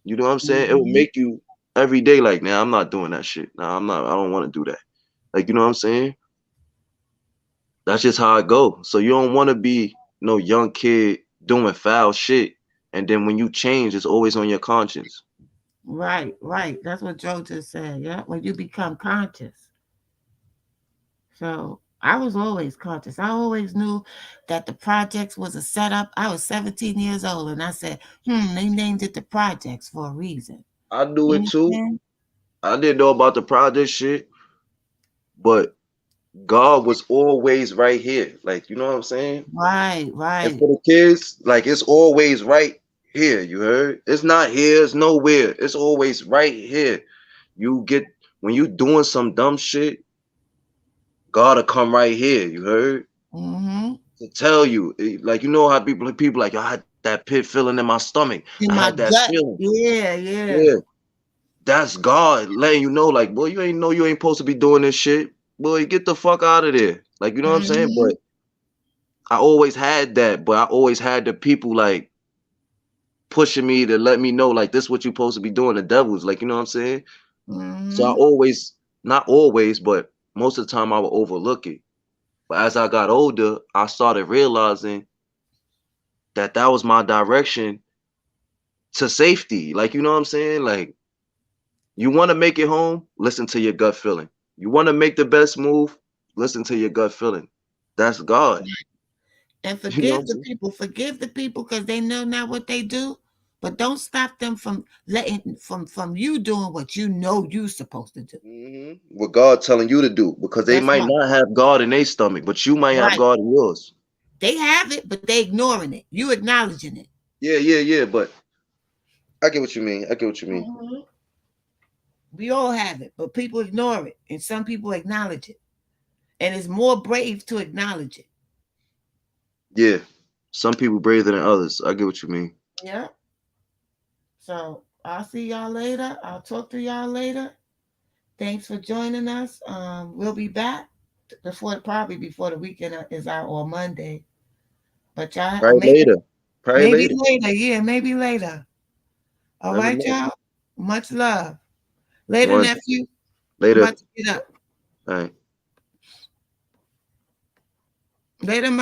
You know what I'm saying? It will Hmm. make you every day like, nah, I'm not doing that shit. Nah, I'm not. I don't want to do that. Like, you know what I'm saying? That's just how it go. So you don't want to be no young kid doing foul shit, and then when you change, it's always on your conscience. Right, right. That's what Joe just said. Yeah, when you become conscious. So I was always conscious. I always knew that the projects was a setup. I was 17 years old, and I said, they named it the projects for a reason. I do You it too. understand? I didn't know about the project shit, but God was always right here. Like, you know what I'm saying? Right, And right. for the kids, like it's always right here. You heard? It's not here, it's nowhere. It's always right here. You get when you doing some dumb shit, God'll come right here. You heard? Mm-hmm. To tell you, like you know how people like I had that pit feeling in my stomach. I In had my that gut. feeling. Yeah, yeah. Yeah, that's God letting you know, like, boy, you ain't know you ain't supposed to be doing this shit. Boy, get the fuck out of there. Like, you know what I'm saying? Mm-hmm. But I always had that, but I always had the people like pushing me to let me know, like, this is what you're supposed to be doing. The devils, like, you know what I'm saying? So I Mm-hmm. always, not always, but most of the time I would overlook it. But as I got older, I started realizing that that was my direction to safety. Like, you know what I'm saying? Like, you want to make it home, listen to your gut feeling. You want to make the best move, listen to your gut feeling. That's God. And You know what forgive I'm the saying? people. Forgive the people because they know not what they do. but don't stop them from letting from you doing what you know you're supposed to do. What God telling you to do, because they That's might right. not have God in their stomach, but you might have Right. God in yours. They have it, but they ignoring it. You acknowledging it. Yeah, yeah, yeah. But I get what you mean. I get what you mean. Mhm. We all have it, but people ignore it, and some people acknowledge it, and it's more brave to acknowledge it. Yeah. Some people braver than others. I get what you mean. Yeah. So I'll see y'all later. I'll talk to y'all later. Thanks for joining us. We'll be back probably before the weekend is out or Monday. But y'all, Probably maybe later. Probably maybe later. later. Yeah, maybe later. All Never right, know. y'all. Much love. Later, One. nephew. I'm Later. about to get up. All right. Later,